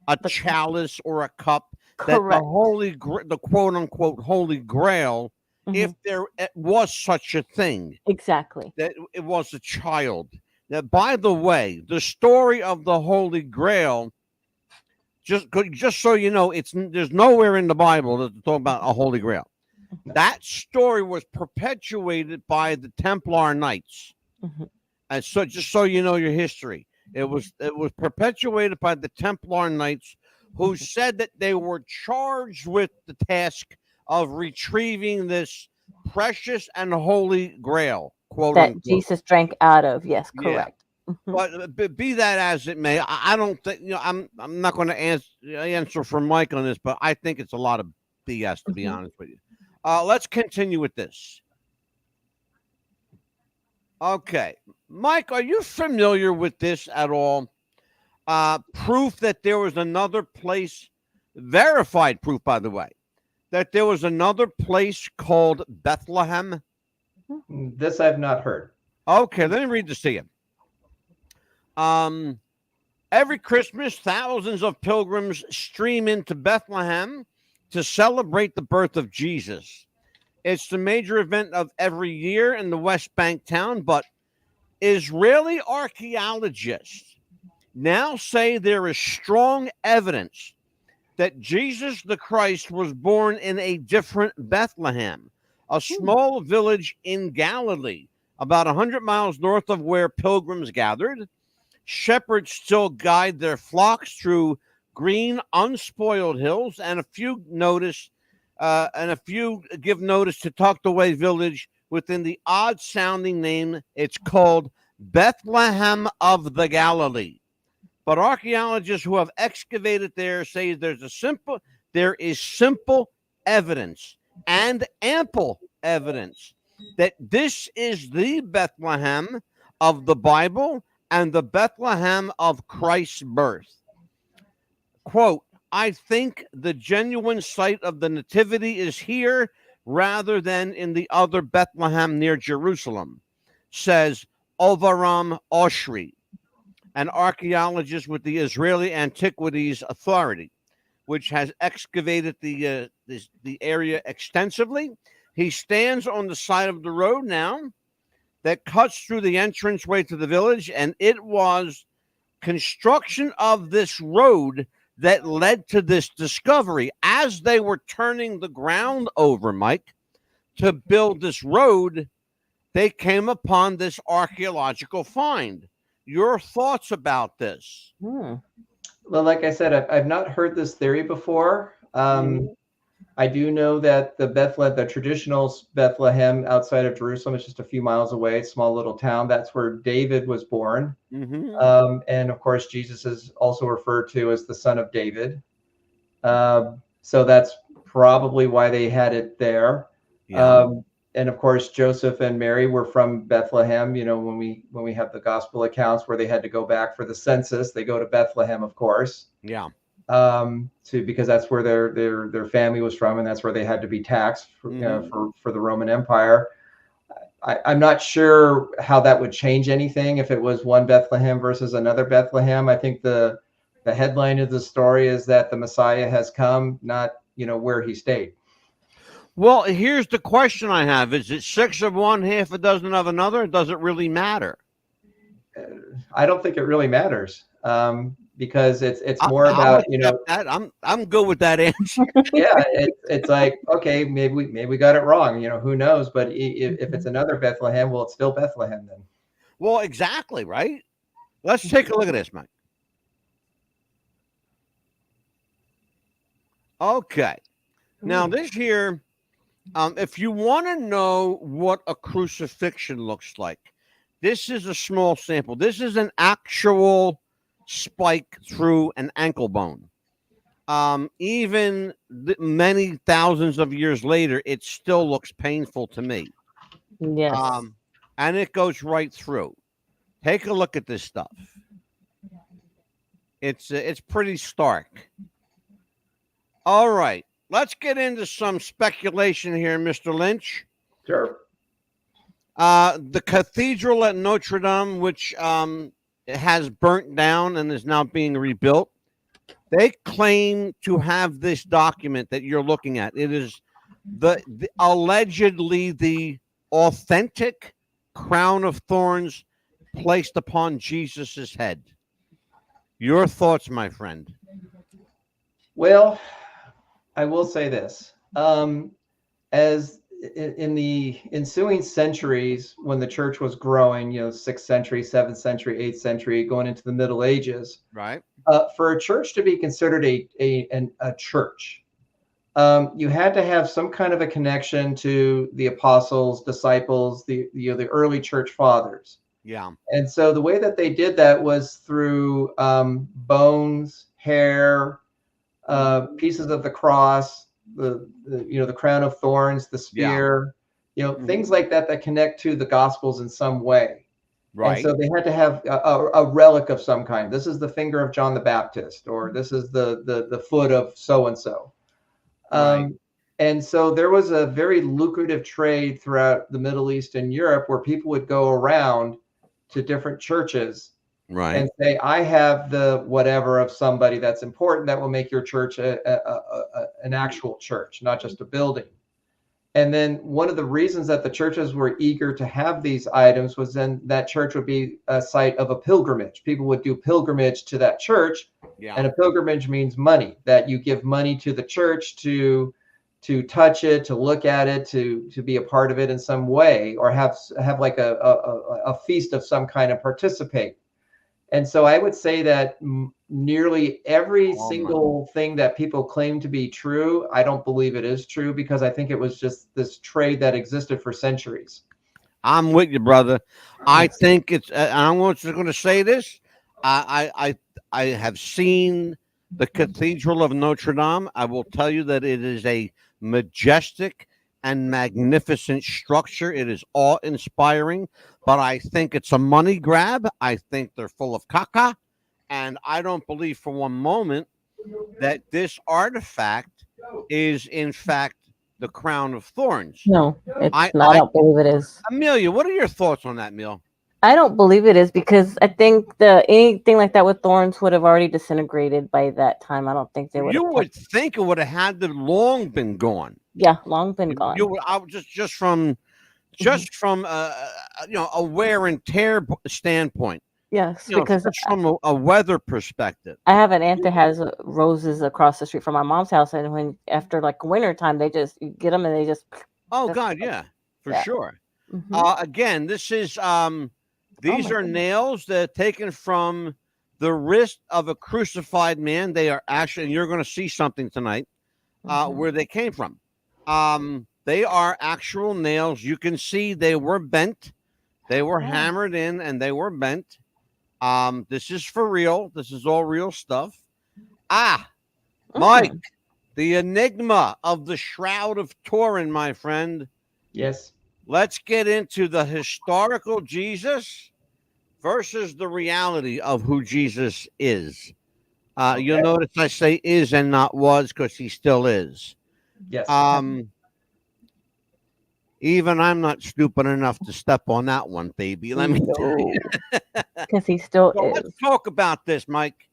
a chalice or a cup. Correct. That the quote unquote Holy Grail, if there was such a thing, exactly, that it was a child. Now, by the way, the story of the Holy Grail, just so you know, there's nowhere in the Bible that talk about a Holy Grail. That story was perpetuated by the Templar Knights, and so just so you know your history. It was perpetuated by the Templar Knights, who said that they were charged with the task of retrieving this precious and holy grail. quote that unquote. Jesus drank out of. Yes, Yeah. correct. But be that as it may, I don't think, I'm not going to answer for Mike on this, but I think it's a lot of BS, to be honest with you. Let's continue with this. Okay, Mike, are you familiar with this at all? Proof that there was another place, verified proof, by the way, that there was another place called Bethlehem? This I've not heard. Okay, let me read this to you. Every Christmas, thousands of pilgrims stream into Bethlehem to celebrate the birth of Jesus. It's the major event of every year in the West Bank town, but Israeli archaeologists now say there is strong evidence that Jesus the Christ was born in a different Bethlehem, a small village in Galilee, about 100 miles north of where pilgrims gathered. Shepherds still guide their flocks through green, unspoiled hills, and a few give notice to tucked away village within the odd-sounding name. It's called Bethlehem of the Galilee. But archaeologists who have excavated there say there is simple evidence and ample evidence that this is the Bethlehem of the Bible and the Bethlehem of Christ's birth. Quote, I think the genuine site of the nativity is here rather than in the other Bethlehem near Jerusalem, says Ovaram Oshri, an archaeologist with the Israeli Antiquities Authority, which has excavated the area extensively. He stands on the side of the road now that cuts through the entranceway to the village, and it was construction of this road that led to this discovery. As they were turning the ground over, Mike, to build this road, they came upon this archaeological find. Your thoughts about this? Well, like I said, I've not heard this theory before. I do know that the traditional Bethlehem outside of Jerusalem is just a few miles away, small little town. That's where David was born. And of course, Jesus is also referred to as the son of David. So that's probably why they had it there. And of course, Joseph and Mary were from Bethlehem. You know, when we have the gospel accounts where they had to go back for the census, they go to Bethlehem, of course. Because that's where their family was from, and that's where they had to be taxed for the Roman Empire. I'm not sure how that would change anything if it was one Bethlehem versus another Bethlehem. I think the headline of the story is that the Messiah has come, not where he stayed. Well, here's the question I have. Is it 6 of one, half a dozen of another? Does it really matter? I don't think it really matters. Because it's more about that. I'm good with that answer. Yeah, it's like, okay, maybe we got it wrong. Who knows? But if it's another Bethlehem, well, it's still Bethlehem then. Well, exactly, right? Let's take a look at this, Mike. Okay, now this here, if you want to know what a crucifixion looks like, this is a small sample. This is an actual spike through an ankle bone. Even many thousands of years later, it still looks painful to me. Yes. And it goes right through. Take a look at this stuff. It's pretty stark. All right, let's get into some speculation here, Mr. Lynch. Sure. The cathedral at Notre Dame, which has burnt down and is now being rebuilt, they claim to have this document that you're looking at. It is allegedly the authentic crown of thorns placed upon Jesus's head. Your thoughts, my friend? Well, I will say this. As in the ensuing centuries, when the church was growing, 6th century, 7th century, 8th century, going into the Middle Ages, right? For a church to be considered a church, you had to have some kind of a connection to the apostles, disciples, the early church fathers. Yeah. And so the way that they did that was through bones, hair, pieces of the cross, the crown of thorns, the spear, things like that that connect to the Gospels in some way. Right. And so they had to have a relic of some kind. This is the finger of John the Baptist, or this is the foot of so and so. And so there was a very lucrative trade throughout the Middle East and Europe where people would go around to different churches and say, I have the whatever of somebody that's important that will make your church an actual church, not just a building. And then one of the reasons that the churches were eager to have these items was then that church would be a site of a pilgrimage. People would do pilgrimage to that church. And a pilgrimage means money, that you give money to the church to touch it, to look at it, to be a part of it in some way, or have like a feast of some kind and participate. And so I would say that nearly every single thing that people claim to be true, I don't believe it is true, because I think it was just this trade that existed for centuries. I'm with you, brother. I think it's, and I'm just going to say this. I have seen the Cathedral of Notre Dame. I will tell you that it is a majestic and magnificent structure. It is awe-inspiring, but I think it's a money grab. I think they're full of caca, and I don't believe for one moment that this artifact is, in fact, the crown of thorns. No, it's not. I don't believe it is. Amelia, what are your thoughts on that, Emil? I don't believe it is, because I think anything like that with thorns would have already disintegrated by that time. I don't think they would. You would think it would have had to long been gone. Yeah, long been gone. I would just from a wear and tear standpoint. Yes, because from a weather perspective. I have an aunt that has roses across the street from my mom's house, and when after like winter time, they just get them and they just. Oh God, yeah, for sure. Again, this is these are nails that are taken from the wrist of a crucified man. They are actually, and you're going to see something tonight where they came from. They are actual nails. You can see they were bent. They were hammered in and they were bent. This is for real. This is all real stuff. Mike, the enigma of the Shroud of Turin, my friend. Yes. Let's get into the historical Jesus versus the reality of who Jesus is. You'll notice I say is and not was, because he still is. Yes. Even I'm not stupid enough to step on that one, baby. Let me tell you. Because he still is. Let's talk about this, Mike.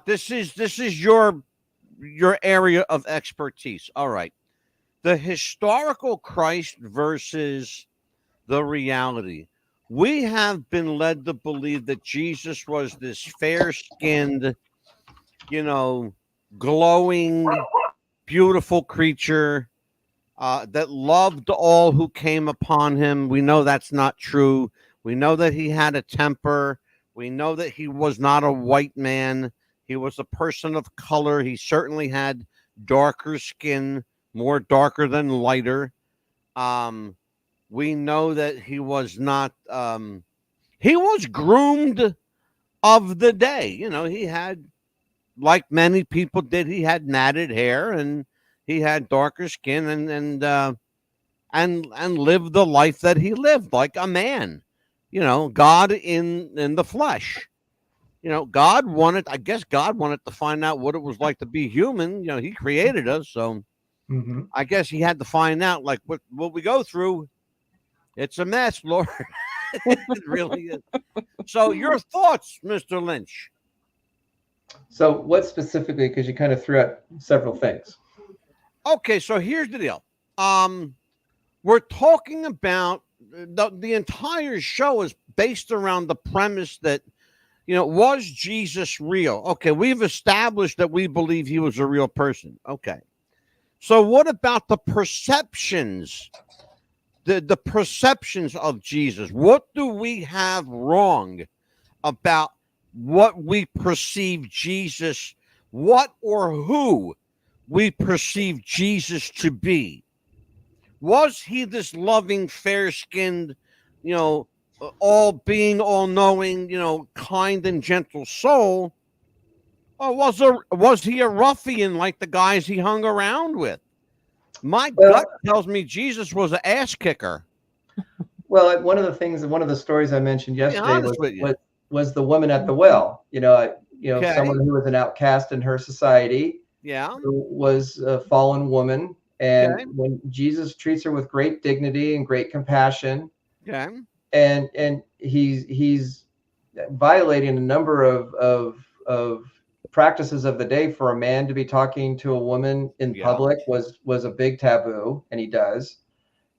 This is your area of expertise. All right. The historical Christ versus the reality. We have been led to believe that Jesus was this fair-skinned, glowing, beautiful creature that loved all who came upon him. We know that's not true. We know that he had a temper. We know that he was not a white man. He was a person of color. He certainly had darker skin, more darker than lighter. We know that he was not, he was groomed of the day. He had, like many people did, he had matted hair and he had darker skin and lived the life that he lived like a man, God in the flesh. God wanted to find out what it was like to be human. He created us. So I guess he had to find out, like, what we go through. It's a mess, Lord. It really is. So your thoughts, Mr. Lynch. So what specifically, because you kind of threw out several things. Okay, so here's the deal. We're talking about the entire show is based around the premise that, was Jesus real? Okay, we've established that we believe he was a real person. Okay. So what about the perceptions? The perceptions of Jesus. What do we have wrong about what we perceive Jesus? What or who we perceive Jesus to be? Was he this loving, fair-skinned, all knowing, kind and gentle soul? Or was he a ruffian like the guys he hung around with? My gut tells me Jesus was an ass kicker. Well, one of the stories I mentioned yesterday was the woman at the well. Someone who was an outcast in her society. Yeah. Who was a fallen woman. And when Jesus treats her with great dignity and great compassion. Okay. And he's violating a number of practices of the day. For a man to be talking to a woman in public was a big taboo, and he does.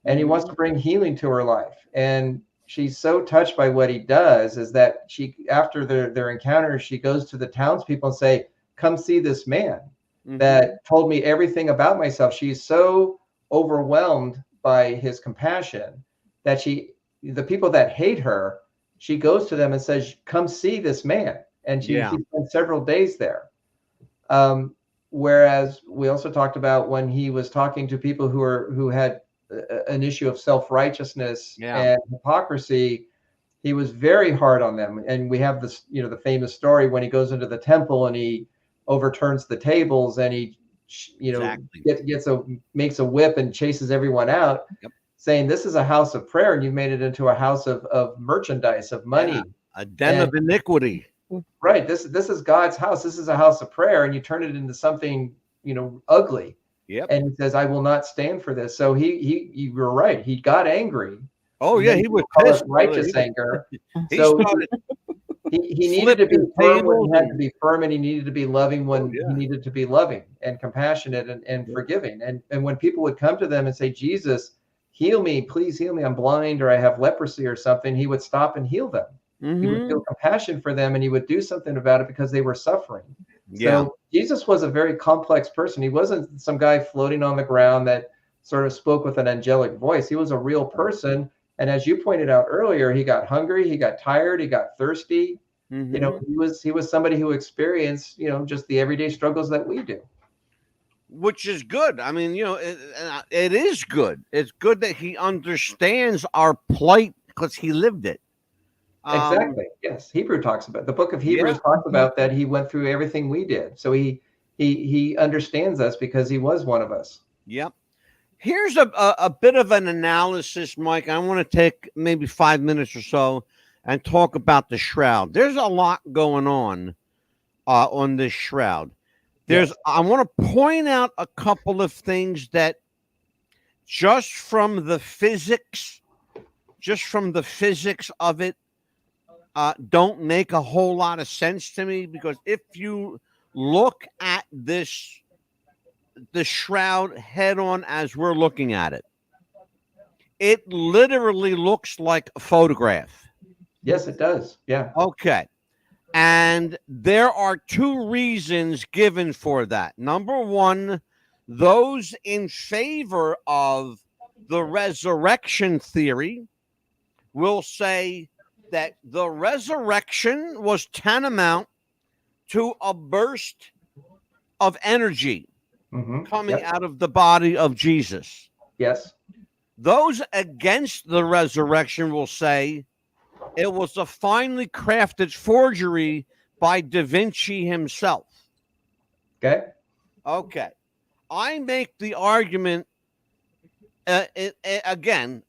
And he wants to bring healing to her life. And she's so touched by what he does is that after their encounter, she goes to the townspeople and say, come see this man that told me everything about myself. She's so overwhelmed by his compassion that the people that hate her, she goes to them and says, come see this man. And she spent several days there. Whereas we also talked about when he was talking to people who had an issue of self-righteousness and hypocrisy, he was very hard on them. And we have this, the famous story when he goes into the temple and he overturns the tables and he, makes a whip and chases everyone out, saying this is a house of prayer and you've made it into a house of merchandise, of money, a den of iniquity. Right. This is God's house. This is a house of prayer, and you turn it into something, ugly. Yep. And he says, I will not stand for this. So you were right. He got angry. Oh yeah, he was pissed. Righteous anger. So he needed to be firm when he had to be firm, and he needed to be loving when he needed to be loving and compassionate and forgiving. And when people would come to them and say, Jesus, heal me, please heal me. I'm blind, or I have leprosy or something. He would stop and heal them. He would feel compassion for them, and he would do something about it because they were suffering. So Jesus was a very complex person. He wasn't some guy floating on the ground that sort of spoke with an angelic voice. He was a real person. And as you pointed out earlier, he got hungry, he got tired, he got thirsty. He was somebody who experienced, just the everyday struggles that we do. Which is good. I mean, it is good. It's good that he understands our plight because he lived it. Exactly. Yes. The book of Hebrews talks about that he went through everything we did. So he understands us because he was one of us. Yep. Here's a bit of an analysis, Mike. I want to take maybe 5 minutes or so and talk about the shroud. There's a lot going on this shroud. I want to point out a couple of things that just from the physics of it, don't make a whole lot of sense to me, because if you look at the shroud head on as we're looking at it, it literally looks like a photograph. Yes, it does. Yeah. Okay. And there are two reasons given for that. Number one, those in favor of the resurrection theory will say that the resurrection was tantamount to a burst of energy coming out of the body of Jesus. Yes. Those against the resurrection will say it was a finely crafted forgery by Da Vinci himself. Okay. I make the argument, again,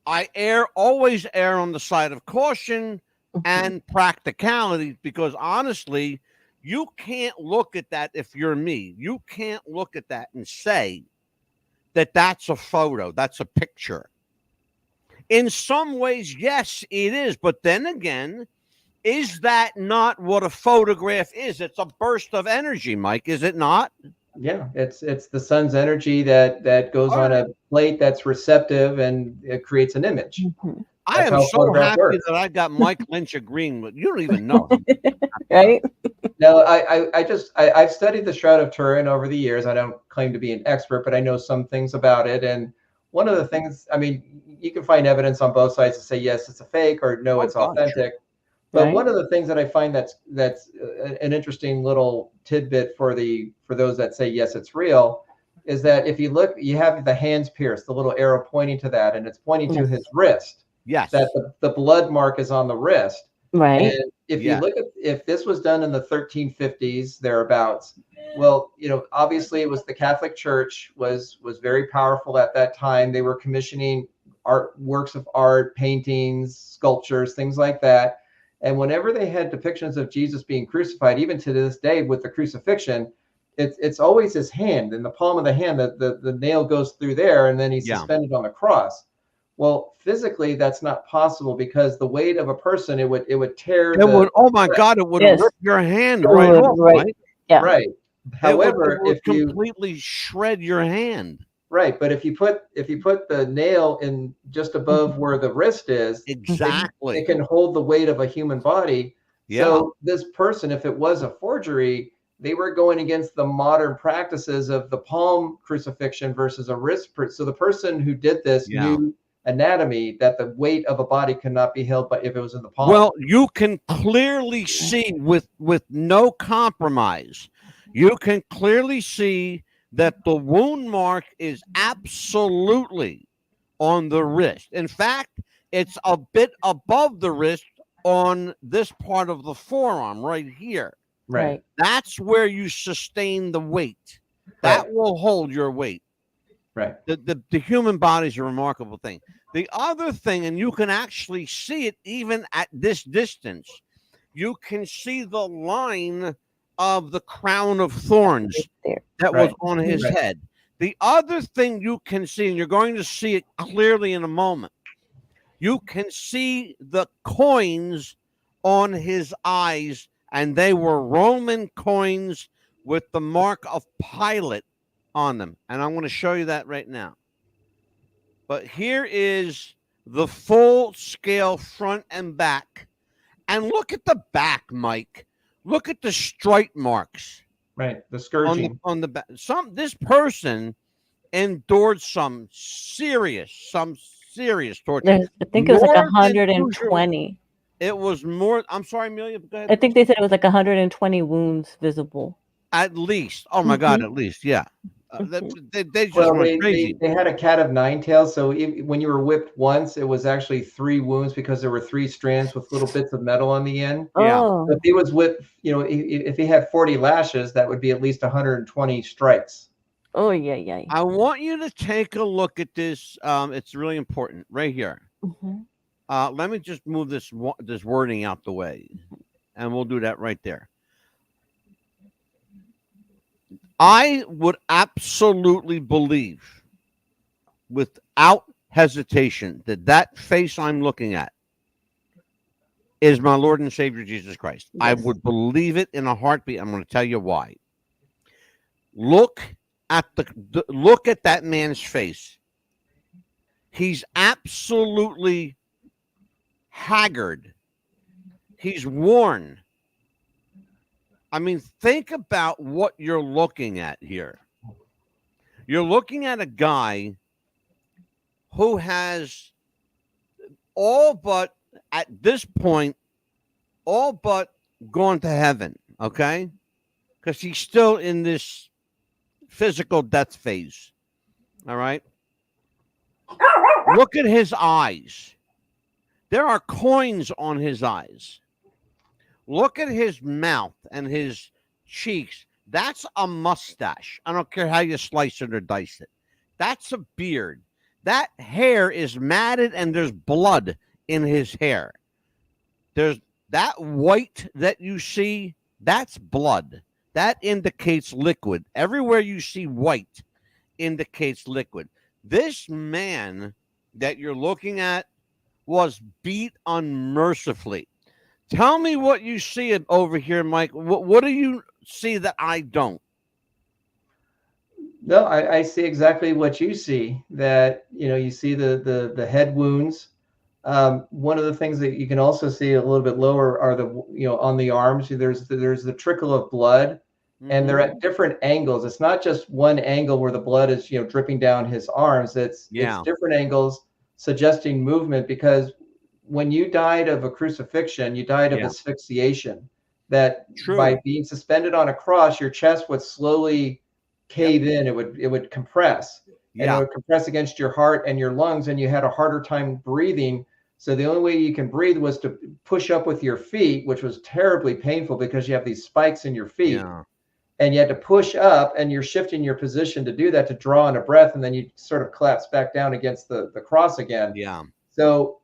I always err on the side of caution and practicality, because honestly, you can't look at that. If you're me, you can't look at that and say that that's a photo, that's a picture. In some ways, yes, it is. But then again, is that not what a photograph is? It's a burst of energy, Mike, is it not? Yeah, it's the sun's energy that goes on a plate that's receptive, and it creates an image. I am so happy that I got Mike Lynch agreeing with you. Don't even know. Right? No, I've studied the Shroud of Turin over the years. I don't claim to be an expert, but I know some things about it. And one of the things, I mean, you can find evidence on both sides to say, yes, it's a fake, or no, it's authentic. But Right. one of the things that I find that's an interesting little tidbit for those that say yes, it's real, is that if you look, you have the hands pierced, the little arrow pointing to that, and it's pointing to his wrist. Yes. That the blood mark is on the wrist. Right. And if you look at, if this was done in the 1350s thereabouts, well, you know, obviously it was the Catholic Church was very powerful at that time. They were commissioning works of art, paintings, sculptures, things like that. And whenever they had depictions of Jesus being crucified, even to this day with the crucifixion, it's always his hand, in the palm of the hand, the nail goes through there, and then he's suspended on the cross. Well, physically, that's not possible because the weight of a person, it would tear. Oh my God! It would rip your hand right off. Right. Yeah. Right. However, it would completely shred your hand. Right, but if you put the nail in just above where the wrist is, exactly, it can hold the weight of a human body. Yeah. So this person, if it was a forgery, they were going against the modern practices of the palm crucifixion versus a wrist. So the person who did this knew anatomy, that the weight of a body cannot be held, but if it was in the palm. Well, you can clearly see with no compromise, you can clearly see that the wound mark is absolutely on the wrist. In fact, it's a bit above the wrist on this part of the forearm right here. Right. That's where you sustain the weight. That will hold your weight. Right. The human body is a remarkable thing. The other thing, and you can actually see it even at this distance, you can see the line of the crown of thorns that was on his head. The other thing you can see, and you're going to see it clearly in a moment, you can see the coins on his eyes, and they were Roman coins with the mark of Pilate on them. And I'm going to show you that right now. But here is the full scale front and back. And look at the back, Mike. Look at the stripe marks. Right. The scourging. On the back. This person endured some serious torture. I think it was like 120. It was more. I'm sorry, Amelia. Go ahead. I think they said it was like 120 wounds visible. At least. Oh my God, at least. Yeah. They just went crazy. They had a cat of nine tails. So when you were whipped once, it was actually 3 wounds because there were 3 strands with little bits of metal on the end. Yeah. Oh. If he was whipped, you know, if he had 40 lashes, that would be at least 120 strikes. Oh, yeah. I want you to take a look at this. It's really important right here. Let me just move this wording out the way, and we'll do that right there. I would absolutely believe, without hesitation, that face I'm looking at is my Lord and Savior Jesus Christ. Yes. I would believe it in a heartbeat. I'm going to tell you why. Look at that man's face. He's absolutely haggard. He's worn. I mean, think about what you're looking at here. You're looking at a guy who has all but, at this point, all but gone to heaven, okay? Because he's still in this physical death phase, all right? Look at his eyes. There are coins on his eyes. Look at his mouth and his cheeks. That's a mustache. I don't care how you slice it or dice it. That's a beard. That hair is matted and there's blood in his hair. There's that white that you see, that's blood. That indicates liquid. Everywhere you see white indicates liquid. This man that you're looking at was beat unmercifully. Tell me what you see over here, Mike. What do you see that I don't? No, I see exactly what you see. That, you know, you see the head wounds. One of the things that you can also see a little bit lower are on the arms. There's the trickle of blood, and they're at different angles. It's not just one angle where the blood is dripping down his arms. It's different angles suggesting movement, because when you died of a crucifixion, you died of asphyxiation. That by being suspended on a cross, your chest would slowly cave in. It would compress, and it would compress against your heart and your lungs, and you had a harder time breathing. So the only way you can breathe was to push up with your feet, which was terribly painful because you have these spikes in your feet. And you had to push up, and you're shifting your position to do that, to draw in a breath, and then you sort of collapse back down against the cross again. So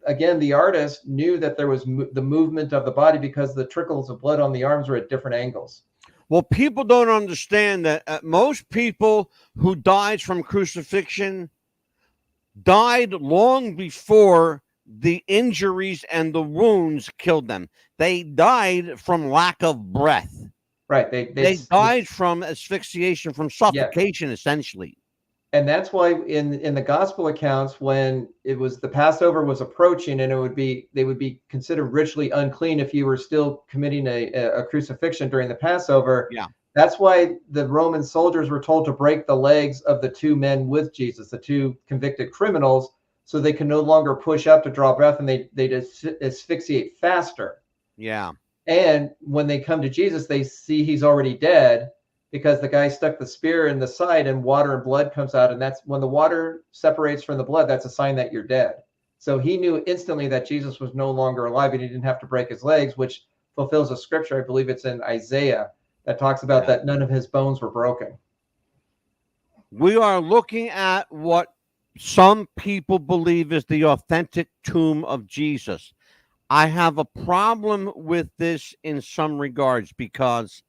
again, the artist knew that there was the movement of the body because the trickles of blood on the arms were at different angles. Well, people don't understand that most people who died from crucifixion died long before the injuries and the wounds killed them. They died from lack of breath. Right. They died from asphyxiation, from suffocation, essentially. And that's why in the gospel accounts, when it was the Passover was approaching, and they would be considered ritually unclean if you were still committing a crucifixion during the Passover. That's why the Roman soldiers were told to break the legs of the two men with Jesus, the two convicted criminals, so they can no longer push up to draw breath, and they'd asphyxiate faster. And when they come to Jesus, they see he's already dead because the guy stuck the spear in the side, and water and blood comes out. And that's when the water separates from the blood, that's a sign that you're dead. So he knew instantly that Jesus was no longer alive, and he didn't have to break his legs, which fulfills a scripture. I believe it's in Isaiah that talks about that none of his bones were broken. We are looking at what some people believe is the authentic tomb of Jesus. I have a problem with this in some regards because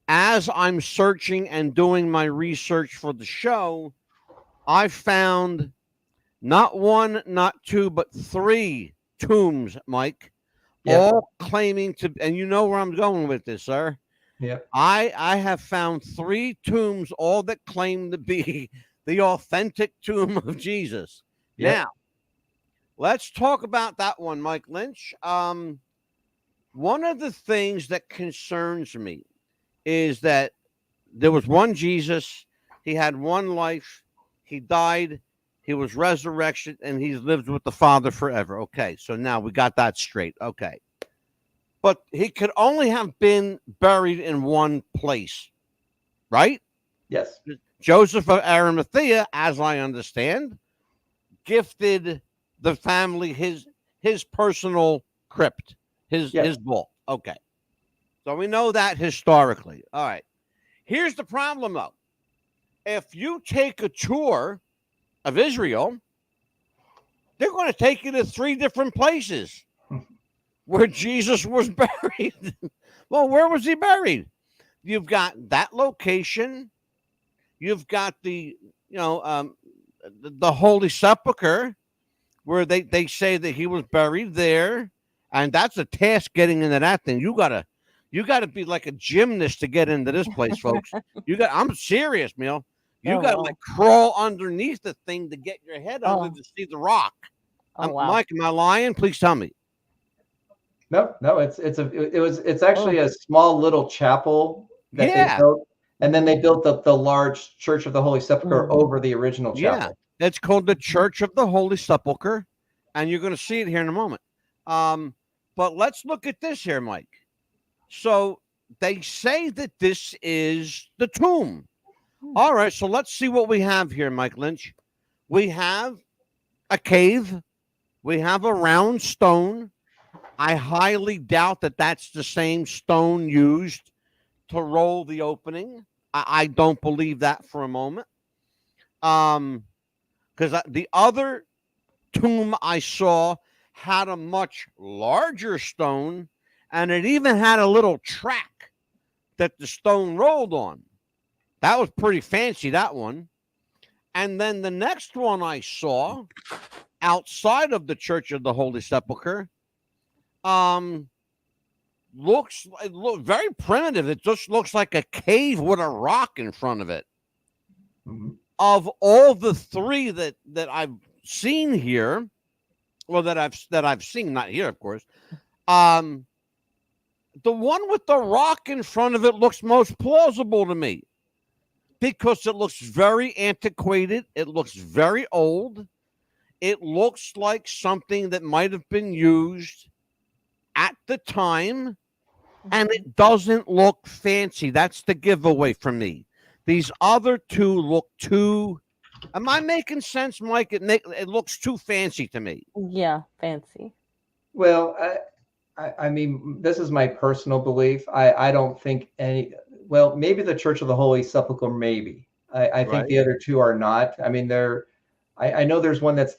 as I'm searching and doing my research for the show, I found not one, not two, but 3 tombs, Mike, all claiming to, and you know where I'm going with this, sir. I have found 3 tombs, all that claim to be the authentic tomb of Jesus. Now, let's talk about that one, Mike Lynch. One of the things that concerns me is that there was one Jesus. He had one life. He died. He was resurrected, and he lived with the Father forever. Okay, so now we got that straight. Okay. But he could only have been buried in one place, right? Yes. Joseph of Arimathea, as I understand, gifted the family his personal crypt, his vault. Okay. So we know that historically. All right. Here's the problem, though. If you take a tour of Israel, they're going to take you to 3 different places where Jesus was buried. Well, where was he buried? You've got that location. You've got the Holy Sepulcher, where they say that he was buried there, and that's a task getting into that thing. You gotta be like a gymnast to get into this place, folks. I'm serious, Neil. You gotta like crawl underneath the thing to get your head under to see the rock. Mike, am I lying? Please tell me. No, it's actually a small little chapel that they built, and then they built the large Church of the Holy Sepulchre over the original chapel. Yeah, it's called the Church of the Holy Sepulchre, and you're going to see it here in a moment. But let's look at this here, Mike. So they say that this is the tomb. All right, so let's see what we have here, Mike Lynch. We have a cave. We have a round stone. I highly doubt that that's the same stone used to roll the opening. I don't believe that for a moment. Because the other tomb I saw had a much larger stone, and it even had a little track that the stone rolled on. That was pretty fancy, that one. And then the next one I saw outside of the Church of the Holy Sepulchre looks very primitive. It just looks like a cave with a rock in front of it. Mm-hmm. Of all the 3 that I've seen here, well, that I've seen, not here, of course, the one with the rock in front of it looks most plausible to me because it looks very antiquated. It looks very old. It looks like something that might have been used at the time, and it doesn't look fancy. That's the giveaway for me. These other two look too. Am I making sense, Mike? It looks too fancy to me. Yeah, fancy. Well, I mean, this is my personal belief. I don't think any. Well, maybe the Church of the Holy Sepulchre, maybe. I think the other two are not. I mean, I know there's one that's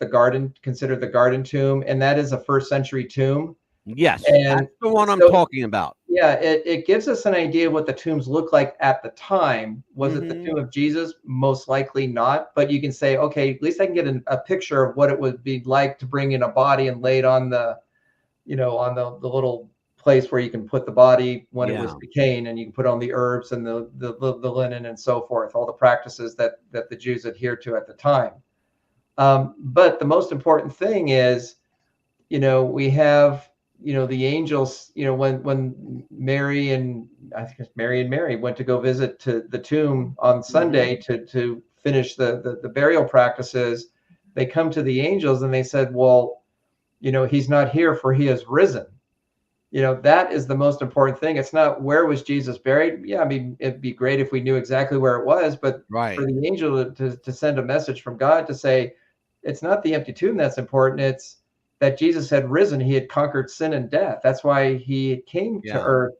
considered the garden tomb, and that is a first century tomb. Yes, and that's the one I'm talking about. Yeah, it gives us an idea of what the tombs look like at the time. Was it the tomb of Jesus? Most likely not. But you can say, okay, at least I can get a picture of what it would be like to bring in a body and lay it on the, on the little place where you can put the body when it was decaying, and you can put on the herbs and the linen and so forth, all the practices that the Jews adhered to at the time. But the most important thing is, we have, the angels, when Mary and I think it's Mary went to go visit to the tomb on Sunday to finish the burial practices, they come to the angels and they said, well, he's not here, for he has risen. That is the most important thing. It's not where was Jesus buried. Yeah, I mean, it'd be great if we knew exactly where it was, but for the angel to send a message from God to say, it's not the empty tomb that's important. It's that Jesus had risen. He had conquered sin and death. That's why he came to earth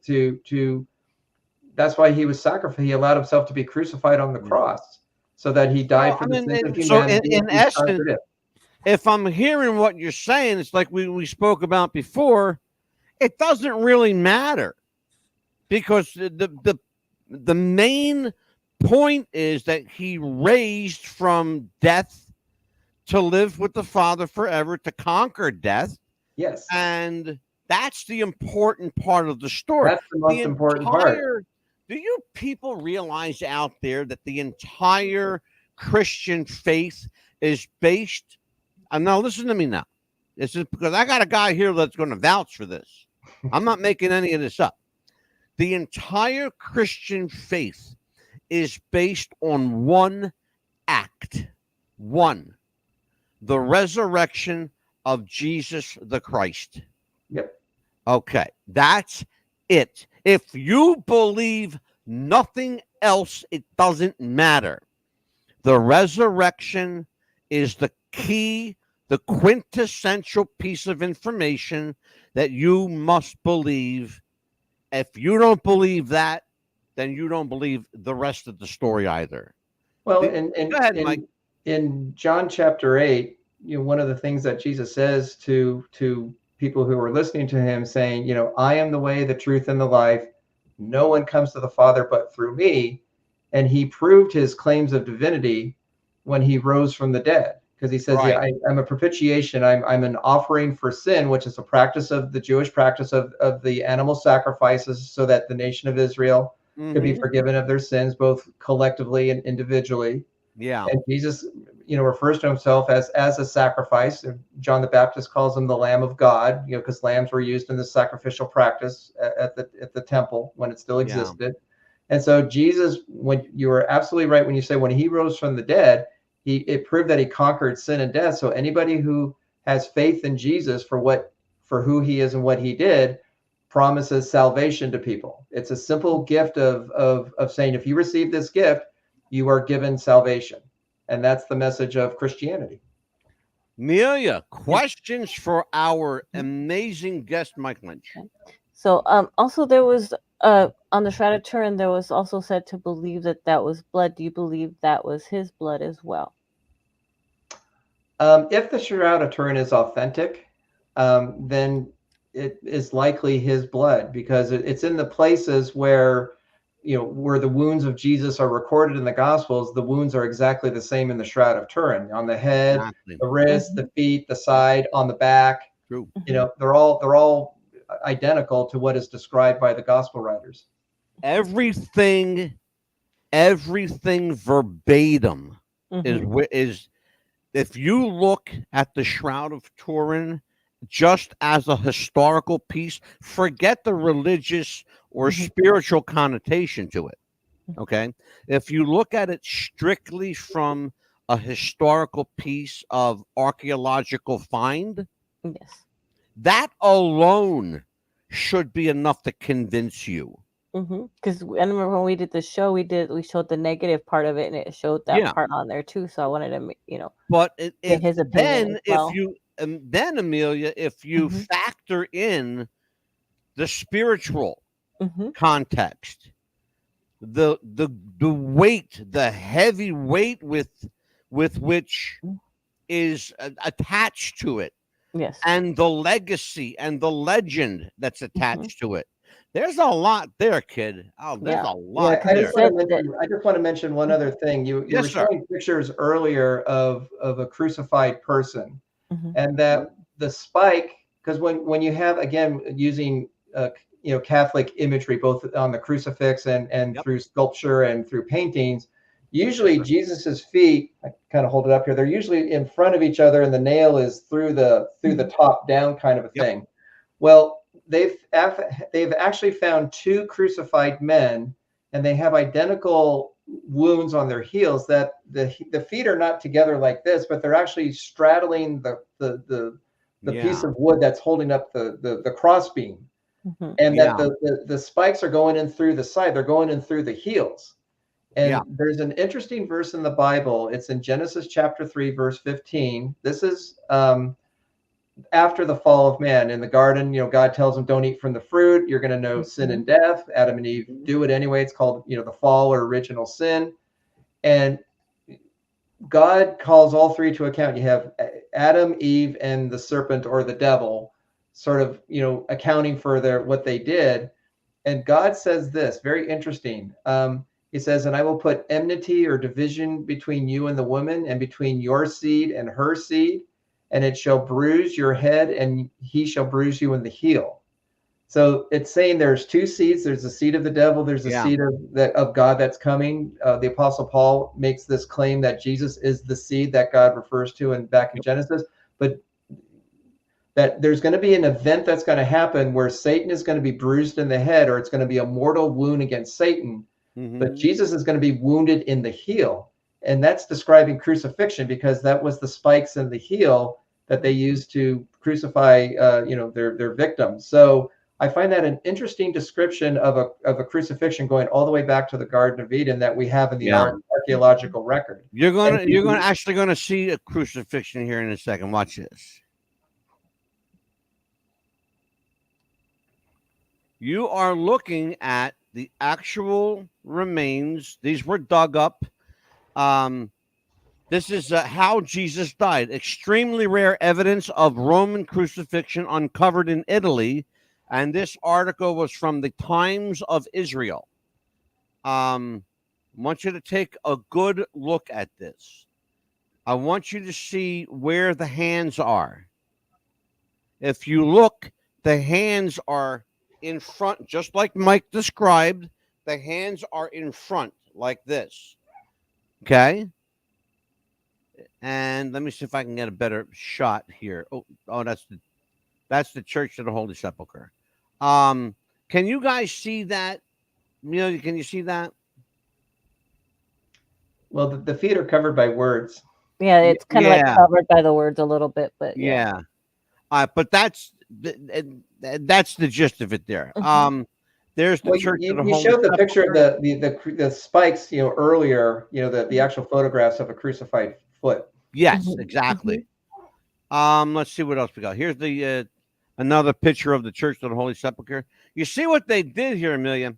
that's why he was sacrificed. He allowed himself to be crucified on the cross so that he died for the sins of humanity. So in essence, if I'm hearing what you're saying, it's like we spoke about before. It doesn't really matter, because the main point is that he raised from death to live with the Father forever, to conquer death. Yes. And that's the important part of the story. That's the most important part. Do you people realize out there that the entire Christian faith is based, and now listen to me now. This is because I got a guy here that's going to vouch for this. I'm not making any of this up. The entire Christian faith is based on one act. One. The resurrection of Jesus the Christ. Yep. Okay, that's it. If you believe nothing else, it doesn't matter. The resurrection is the key, the quintessential piece of information that you must believe. If you don't believe that, then you don't believe the rest of the story either. Well, go ahead, Mike. In John chapter 8, one of the things that Jesus says to people who are listening to him, saying, I am the way, the truth, and the life. No one comes to the Father but through me. And he proved his claims of divinity when he rose from the dead, because he says, I'm a propitiation. I'm an offering for sin, which is a practice of the Jewish practice of the animal sacrifices, so that the nation of Israel could be forgiven of their sins, both collectively and individually. Yeah. And Jesus, refers to himself as a sacrifice. John the Baptist calls him the Lamb of God, because lambs were used in the sacrificial practice at the temple when it still existed. And so Jesus, when you were absolutely right when you say when he rose from the dead, it proved that he conquered sin and death. So anybody who has faith in Jesus for who he is and what he did promises salvation to people. It's a simple gift of saying, if you receive this gift, you are given salvation. And that's the message of Christianity. Amelia, questions for our amazing guest, Mike Lynch. So also there was on the Shroud of Turin, there was also said to believe that was blood. Do you believe that was his blood as well? If the Shroud of Turin is authentic, then it is likely his blood, because it's in the places where the wounds of Jesus are recorded in the Gospels. The wounds are exactly the same in the Shroud of Turin, on the head, the wrist, the feet, the side, on the back. True. They're all identical to what is described by the Gospel writers. Everything verbatim is. If you look at the Shroud of Turin just as a historical piece, forget the religious or spiritual connotation to it. Okay. If you look at it strictly from a historical piece of archaeological find, Yes. that alone should be enough to convince you. Because I remember when we did the show, we showed the negative part of it, and it showed that Yeah. part on there too. So I wanted to, But get his opinion then as well. then Amelia, if you factor in the spiritual context, the weight, the heavy weight with which is attached to it, Yes. and the legacy and the legend that's attached to it. There's a lot there, kid. Oh, there's a lot I there. just want to mention one other thing. You were showing pictures earlier of a crucified person, and that the spike, because when you have, again, using Catholic imagery, both on the crucifix and through sculpture and through paintings, usually Jesus's feet, I kind of hold it up here, they're usually in front of each other, and the nail is through the top down kind of a thing. Well, they've actually found two crucified men, and they have identical wounds on their heels. That the feet are not together like this, but they're actually straddling the piece of wood that's holding up the crossbeam, and that the spikes are going in through the side. They're going in through the heels. And there's an interesting verse in the Bible. It's in Genesis chapter 3, verse 15. This is after the fall of man. In the garden, God tells them, don't eat from the fruit. You're going to know sin and death. Adam and Eve do it anyway. It's called, the fall or original sin. And God calls all three to account. You have Adam, Eve, and the serpent or the devil sort of, accounting for what they did. And God says this, very interesting. He says, and I will put enmity or division between you and the woman, and between your seed and her seed, and it shall bruise your head, and he shall bruise you in the heel. So it's saying there's two seeds. There's the seed of the devil. There's the seed of God that's coming. The Apostle Paul makes this claim that Jesus is the seed that God refers to back in Genesis. But that there's going to be an event that's going to happen where Satan is going to be bruised in the head, or it's going to be a mortal wound against Satan. But Jesus is going to be wounded in the heel. And that's describing crucifixion, because that was the spikes in the heel that they used to crucify, their victims. So I find that an interesting description of a crucifixion going all the way back to the Garden of Eden that we have in the archaeological record. You're actually going to see a crucifixion here in a second. Watch this. You are looking at the actual remains. These were dug up. This is how Jesus died. Extremely rare evidence of Roman crucifixion uncovered in Italy. And this article was from the Times of Israel. I want you to take a good look at this. I want you to see where the hands are. If you look, the hands are in front, just like Mike described. The hands are in front like this. Okay. And let me see if I can get a better shot here. Oh, that's the Church of the Holy Sepulchre. Can you guys see that? Amelia, can you see that? Well, the feet are covered by words. Yeah, it's kind of like covered by the words a little bit, but but that's the gist of it there. There's the Church of the Holy You showed the picture of the spikes, earlier, the actual photographs of a crucified foot. Yes, exactly. Let's see what else we got. Here's the another picture of the Church of the Holy Sepulchre. You see what they did here, Amelia?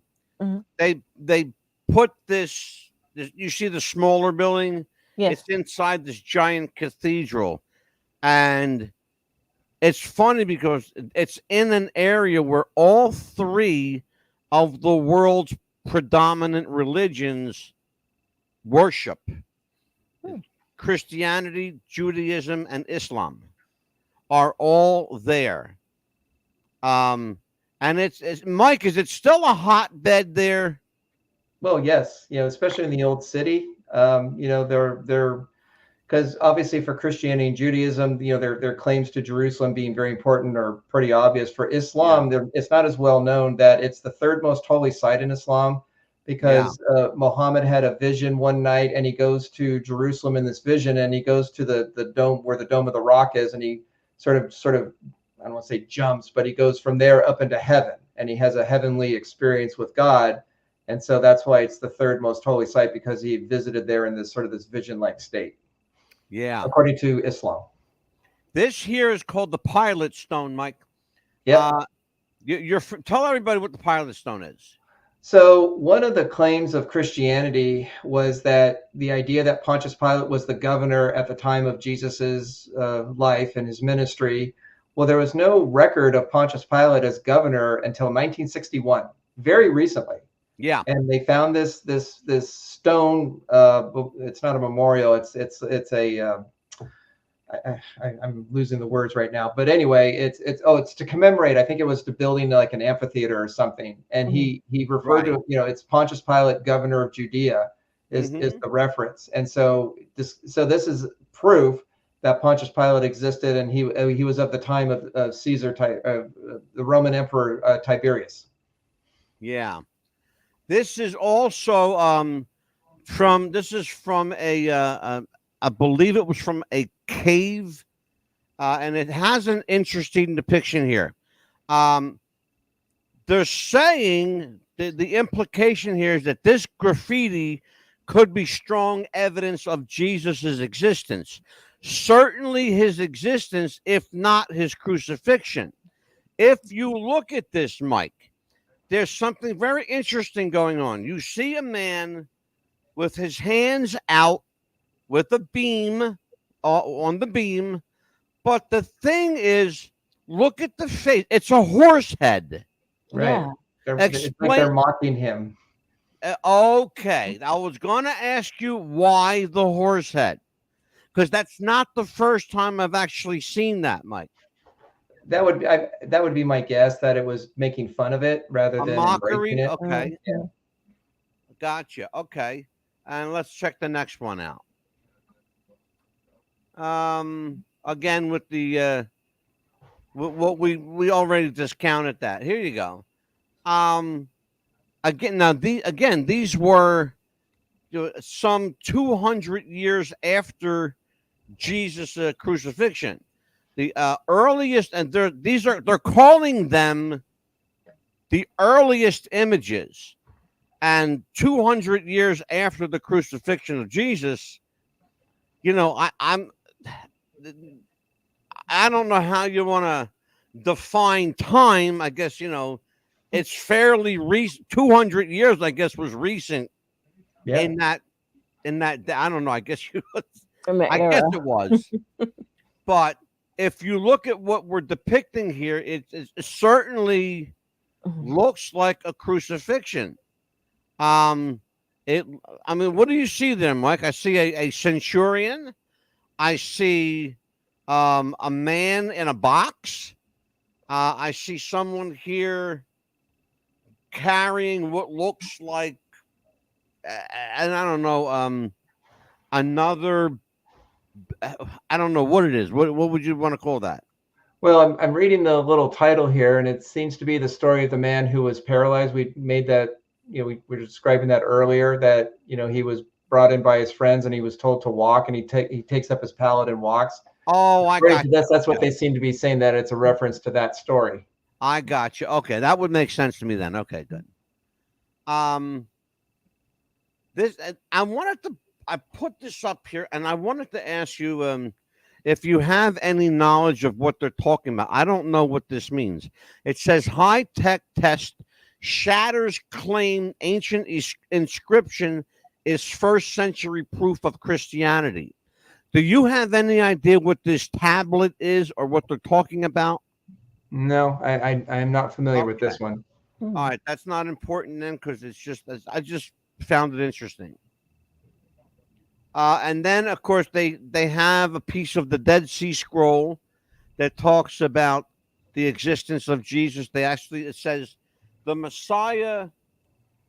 They put this. You see the smaller building? Yes. It's inside this giant cathedral, and it's funny because it's in an area where all three of the world's predominant religions worship. Christianity, Judaism, and Islam are all there. And it's Mike, is it still a hotbed there? Well, yes, especially in the old city. They're because obviously for Christianity and Judaism, their claims to Jerusalem being very important are pretty obvious. For Islam, it's not as well known that it's the third most holy site in Islam, because Muhammad had a vision one night, and he goes to Jerusalem in this vision, and he goes to the dome where the Dome of the Rock is, and he sort of I don't want to say jumps, but he goes from there up into heaven, and he has a heavenly experience with God. And so that's why it's the third most holy site, because he visited there in this sort of this vision-like state. Yeah. According to Islam. This here is called the Pilot Stone, Mike. Yeah. Tell everybody what the Pilot Stone is. So one of the claims of Christianity was that the idea that Pontius Pilate was the governor at the time of Jesus's life and his ministry. Well, there was no record of Pontius Pilate as governor until 1961, very recently. Yeah. And they found this stone. It's not a memorial. It's a I'm losing the words right now, but anyway, it's to commemorate. I think it was to building like an amphitheater or something. And he referred to, it's Pontius Pilate, governor of Judea, is the reference. And so this is proof that Pontius Pilate existed, and he was of the time of Caesar, the Roman Emperor Tiberius. Yeah. This is also from a I believe it was from a cave, and it has an interesting depiction here. They're saying the implication here is that this graffiti could be strong evidence of Jesus's existence. Certainly his existence, if not his crucifixion. If you look at this, Mike, there's something very interesting going on. You see a man with his hands out with a beam on the beam, but the thing is, look at the face. It's a horse head. Right. Yeah. It's like they're mocking him. Okay. I was going to ask you why the horse head, because that's not the first time I've actually seen that, Mike. That would be my guess, that it was making fun of it rather than mockery. it. Okay. Yeah. Gotcha. Okay. And let's check the next one out. Again with the what we already discounted that. Here you go. These were some 200 years after Jesus' crucifixion. The earliest, and they're calling them the earliest images, and 200 years after the crucifixion of Jesus. I don't know how you want to define time. I guess, it's fairly recent. 200 years, I guess, was recent. Yeah. In that, I don't know. I guess I guess it was. But if you look at what we're depicting here, it certainly looks like a crucifixion. What do you see there, Mike? I see a centurion. I see a man in a box. I see someone here carrying what looks like, and I don't know, another. I don't know what it is. What would you want to call that? Well, I'm reading the little title here, and it seems to be the story of the man who was paralyzed. We made that, we were describing that earlier, that, he was brought in by his friends and he was told to walk, and he takes up his pallet and walks. Oh, I got you. That's what they seem to be saying, that it's a reference to that story. I got you. Okay, that would make sense to me then. Okay, good. I put this up here, and I wanted to ask you if you have any knowledge of what they're talking about. I don't know what this means. It says high-tech test shatters claim ancient inscription is first century proof of Christianity. Do you have any idea what this tablet is or what they're talking about? No, I am not familiar with this one. All right, that's not important then, because I just found it interesting. And then, of course, they have a piece of the Dead Sea Scroll that talks about the existence of Jesus. It says the Messiah.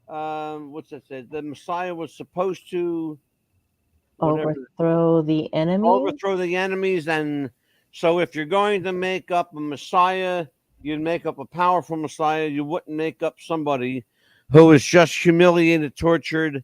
What's that say? The Messiah was supposed to overthrow the enemies. And so, if you're going to make up a Messiah, you'd make up a powerful Messiah. You wouldn't make up somebody who was just humiliated, tortured,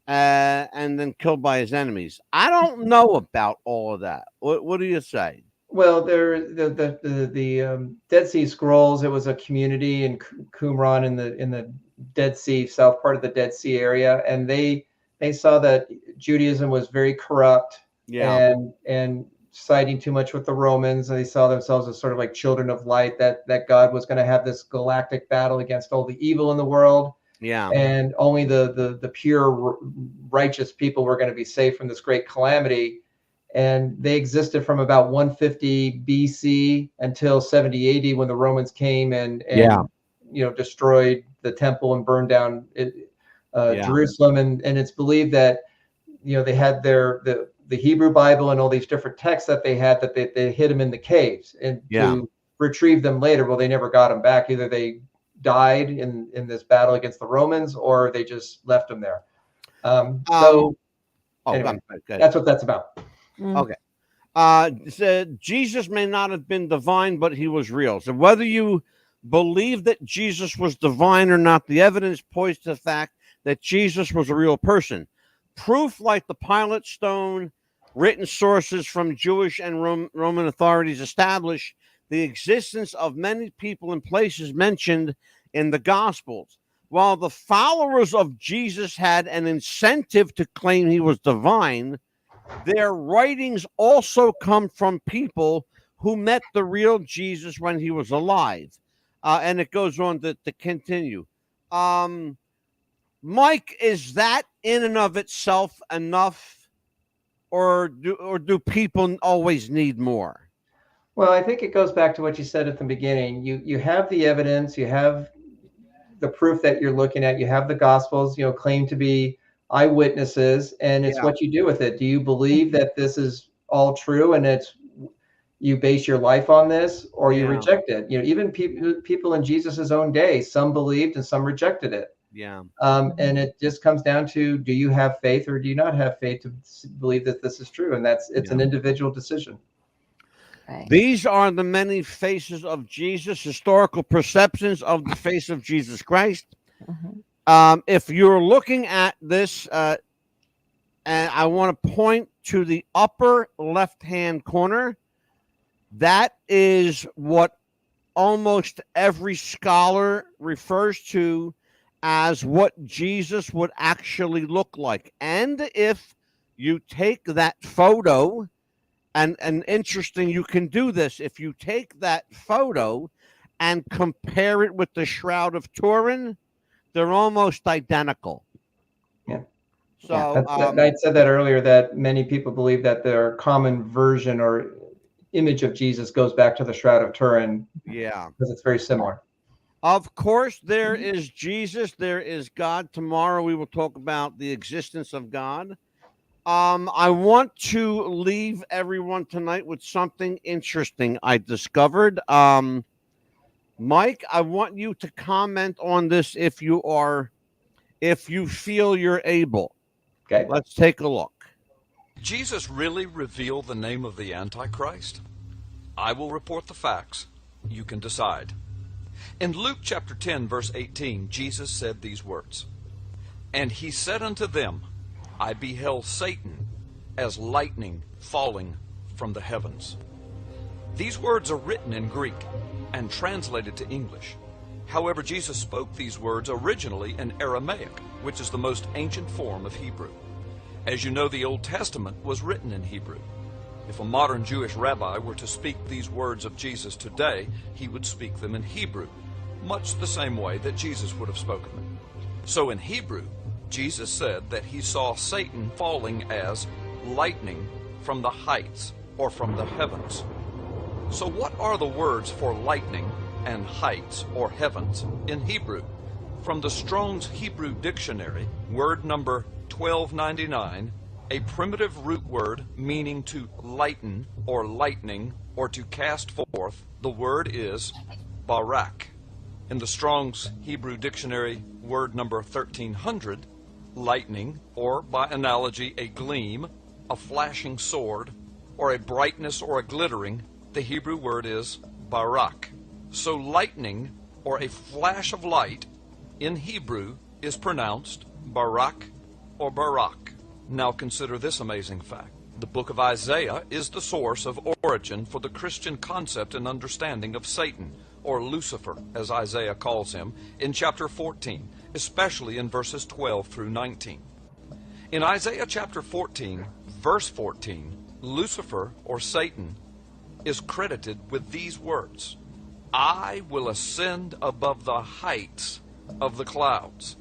and then killed by his enemies. I don't know about all of that. What do you say? Well, the Dead Sea Scrolls. It was a community in Qumran in the Dead Sea, south part of the Dead Sea area, and they saw that Judaism was very corrupt, and siding too much with the Romans, and they saw themselves as sort of like children of light. That God was going to have this galactic battle against all the evil in the world. Yeah. And only the pure righteous people were going to be saved from this great calamity. And they existed from about 150 BC until 70 AD when the Romans came and destroyed the temple and burned down Jerusalem. And it's believed that they had the Hebrew Bible and all these different texts that they had, that they hid them in the caves and to retrieve them later. Well, they never got them back. Either they died in this battle against the Romans, or they just left them there. Anyway, that's what that's about. Okay. Said Jesus may not have been divine, but he was real. So whether you believe that Jesus was divine or not, the evidence points to the fact that Jesus was a real person. Proof like the Pilate stone, written sources from Jewish and Roman authorities establish the existence of many people and places mentioned in the Gospels. While the followers of Jesus had an incentive to claim he was divine, their writings also come from people who met the real Jesus when he was alive. And it goes on to continue. Mike, is that in and of itself enough, or do people always need more? Well, I think it goes back to what you said at the beginning. You have the evidence, you have the proof that you're looking at, you have the Gospels, claim to be eyewitnesses, and it's what you do with it. Do you believe that this is all true and you base your life on this, or you reject it? Even people in Jesus's own day, some believed and some rejected it. And it just comes down to, do you have faith or do you not have faith to believe that this is true? And it's an individual decision. Right. These are the many faces of Jesus, historical perceptions of the face of Jesus Christ. If you're looking at this, and I want to point to the upper left-hand corner, that is what almost every scholar refers to as what Jesus would actually look like. And if you take that photo, and interesting, you can do this, if you take that photo and compare it with the Shroud of Turin, they're almost identical. So I said that earlier, that many people believe that their common version or image of Jesus goes back to the Shroud of Turin. Because it's very similar. Of course, there is Jesus, there is God. Tomorrow we will talk about the existence of God. I want to leave everyone tonight with something interesting I discovered. Mike, I want you to comment on this if you feel you're able. Okay. Let's take a look. Jesus really revealed the name of the Antichrist? I will report the facts. You can decide. In Luke chapter 10, verse 18, Jesus said these words, "And he said unto them, I beheld Satan as lightning falling from the heavens." These words are written in Greek and translated to English. However, Jesus spoke these words originally in Aramaic, which is the most ancient form of Hebrew. As you know, the Old Testament was written in Hebrew. If a modern Jewish rabbi were to speak these words of Jesus today, he would speak them in Hebrew, much the same way that Jesus would have spoken them. So in Hebrew, Jesus said that he saw Satan falling as lightning from the heights or from the heavens. So what are the words for lightning and heights or heavens in Hebrew? From the Strong's Hebrew Dictionary, word number 1299, a primitive root word meaning to lighten or lightning or to cast forth, the word is barak. In the Strong's Hebrew Dictionary, word number 1300, lightning, or by analogy a gleam, a flashing sword, or a brightness or a glittering, the Hebrew word is barak. So lightning, or a flash of light, in Hebrew is pronounced Barak or Barak. Now consider this amazing fact. The book of Isaiah is the source of origin for the Christian concept and understanding of Satan, or Lucifer, as Isaiah calls him, in chapter 14, especially in verses 12 through 19. In Isaiah chapter 14, verse 14, Lucifer, or Satan, is credited with these words, I will ascend above the heights of the clouds.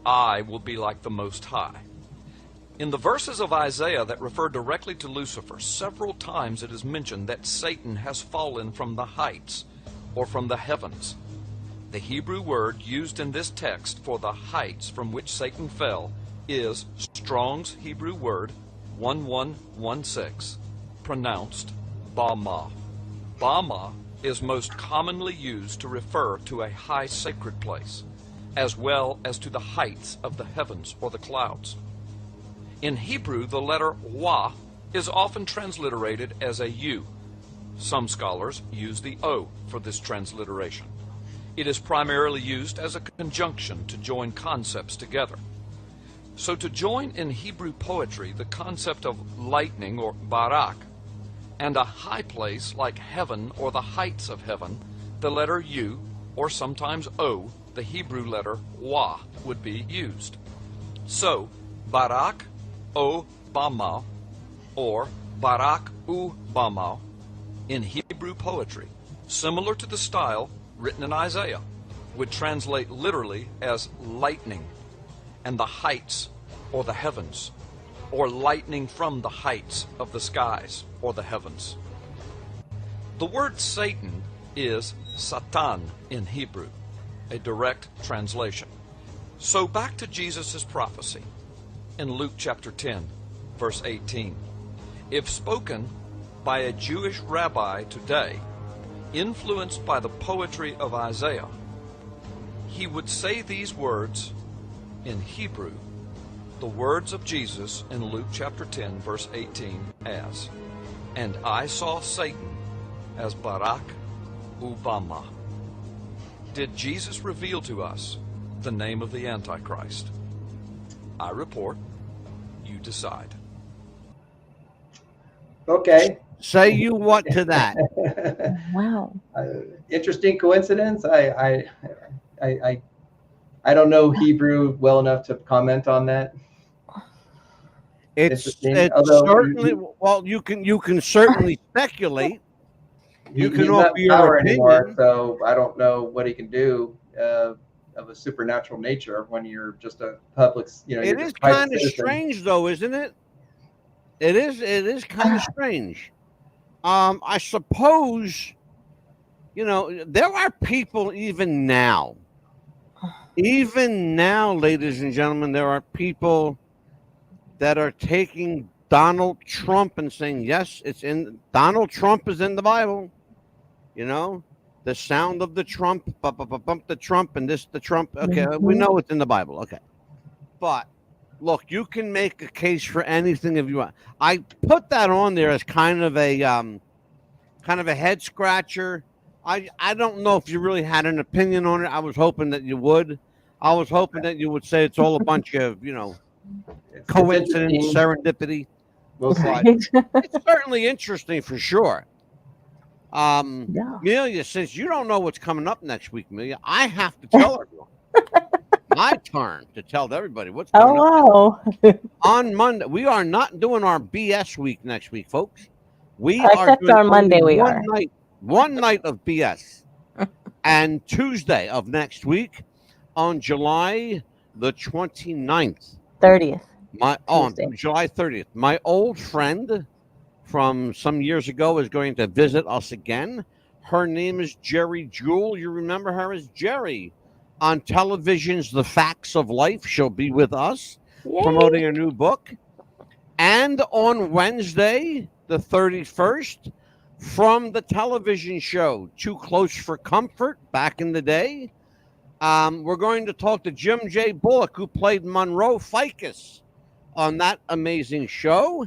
I will be like the Most High. In the verses of Isaiah that refer directly to Lucifer, several times it is mentioned that Satan has fallen from the heights, or from the heavens. The Hebrew word used in this text for the heights from which Satan fell is Strong's Hebrew word 1116, pronounced Bama. Bama is most commonly used to refer to a high sacred place, as well as to the heights of the heavens or the clouds. In Hebrew, the letter Wa is often transliterated as a U. Some scholars use the O for this transliteration. It is primarily used as a conjunction to join concepts together. So to join in Hebrew poetry the concept of lightning, or barak, and a high place like heaven or the heights of heaven, the letter U, or sometimes O, the Hebrew letter Wa, would be used. So, Barak O Bama, or Barak U Bama, in Hebrew poetry, similar to the style written in Isaiah, would translate literally as lightning, and the heights, or the heavens, or lightning from the heights of the skies, or the heavens. The word Satan is Satan in Hebrew, a direct translation. So back to Jesus' prophecy in Luke chapter 10, verse 18. If spoken by a Jewish rabbi today, influenced by the poetry of Isaiah, he would say these words in Hebrew, the words of Jesus in Luke chapter 10, verse 18, as, and I saw Satan as Barak Ubama. Did Jesus reveal to us the name of the Antichrist? I report, you decide. Okay. Say you what to that? Wow. Interesting coincidence. I don't know Hebrew well enough to comment on that. It's Although certainly, well, you can certainly speculate. You can he's offer not your power opinion. anymore, so I don't know what he can do of a supernatural nature when you're just a public, It is kind of strange, though, isn't it? It is kind of strange. I suppose, there are people even now, ladies and gentlemen, there are people that are taking Donald Trump and saying, yes, Donald Trump is in the Bible. The sound of the trump, bump the Trump, and this, the Trump. Okay, we know it's in the Bible. Okay. But look, you can make a case for anything if you want. I put that on there as kind of a head scratcher. I don't know if you really had an opinion on it. I was hoping that you would. I was hoping that you would say it's all a bunch of, coincidence, serendipity. We'll see. It's certainly interesting for sure. Amelia, since you don't know what's coming up next week, Amelia, I have to tell everyone. My turn to tell everybody what's coming up. On Monday. We are not doing our BS week next week, folks. We are doing on Monday. We are one night of BS, and Tuesday of next week, on July the 29th, 30th. July 30th. My old friend from some years ago is going to visit us again. Her name is Jerry Jewell. You remember her as Jerry on television's The Facts of Life. She'll be with us. Yay. Promoting a new book. And on Wednesday, the 31st, from the television show Too Close for Comfort back in the day, we're going to talk to Jim J. Bullock, who played Monroe Ficus on that amazing show.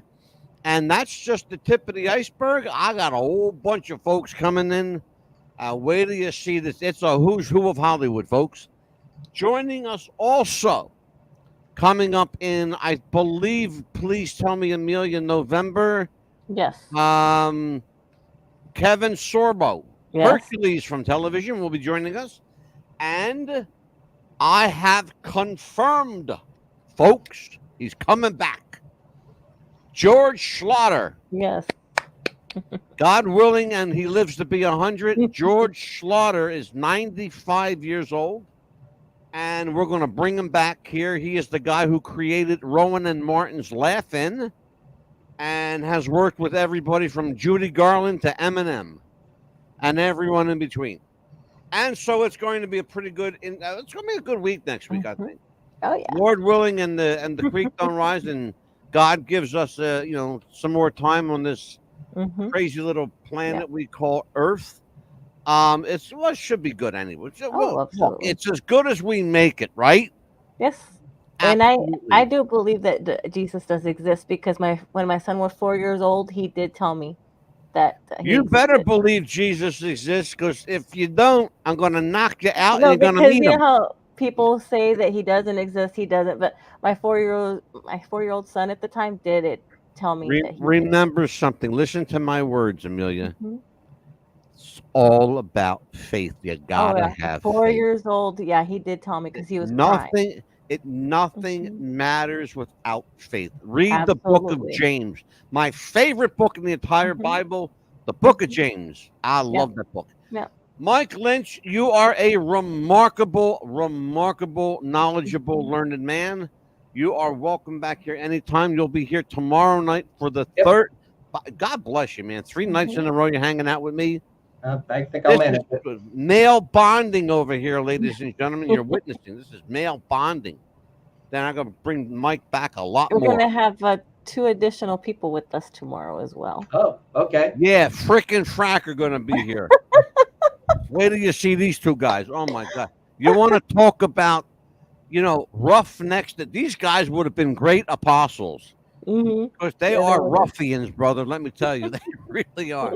And that's just the tip of the iceberg. I got a whole bunch of folks coming in. Wait till you see this. It's a who's who of Hollywood, folks. Joining us also coming up in, I believe, please tell me, Amelia, November. Yes. Kevin Sorbo, Yes. Hercules from television, will be joining us. And I have confirmed, folks, he's coming back. George Schlatter. Yes. God willing, and he lives to be 100. George Schlatter is 95 years old, and we're going to bring him back here. He is the guy who created Rowan and Martin's Laugh-In and has worked with everybody from Judy Garland to Eminem and everyone in between. And so it's going to be a pretty good. It's going to be a good week next week, I think. Oh yeah. Lord willing, and the creek don't rise, and God gives us some more time on this crazy little planet we call Earth. It should be good anyway. Absolutely. It's as good as we make it, right? Yes. Absolutely. And I do believe that Jesus does exist, because when my son was 4 years old, he did tell me that you better believe Jesus exists, because if you don't, I'm going to knock you out, and you're going to meet him. You know how people say that he doesn't exist, he doesn't. But my 4-year-old son at the time did tell me that he remember something. Listen to my words, Amelia. It's all about faith. You gotta have 4 faith. years old. Yeah, he did tell me, because he was nothing. crying. Nothing matters without faith. Read the book of James, my favorite book in the entire Bible, the book of James. I love that book. Yeah. Mike Lynch, you are a remarkable, knowledgeable, learned man. You are welcome back here anytime. You'll be here tomorrow night for the third. God bless you, man. 3 nights in a row you're hanging out with me. I think I'll manage it. Male bonding over here, ladies and gentlemen. You're witnessing. This is male bonding. Then I'm going to bring Mike back a lot more. We're going to have 2 additional people with us tomorrow as well. Oh, okay. Yeah, frickin' Frack are going to be here. Wait till you see these 2 guys. Oh, my God. You want to talk about, roughnecks? That these guys would have been great apostles. Because they are ruffians, brother. Let me tell you. They really are.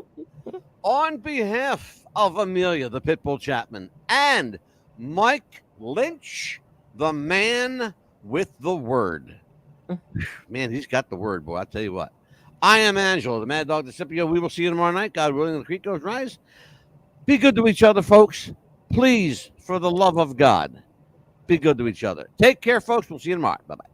On behalf of Amelia, the Pitbull Chapman, and Mike Lynch, the man with the word. Man, he's got the word, boy. I'll tell you what. I am Angelo, the Mad Dog Discipio. We will see you tomorrow night. God willing, the creek goes rise. Be good to each other, folks. Please, for the love of God, be good to each other. Take care, folks. We'll see you tomorrow. Bye-bye.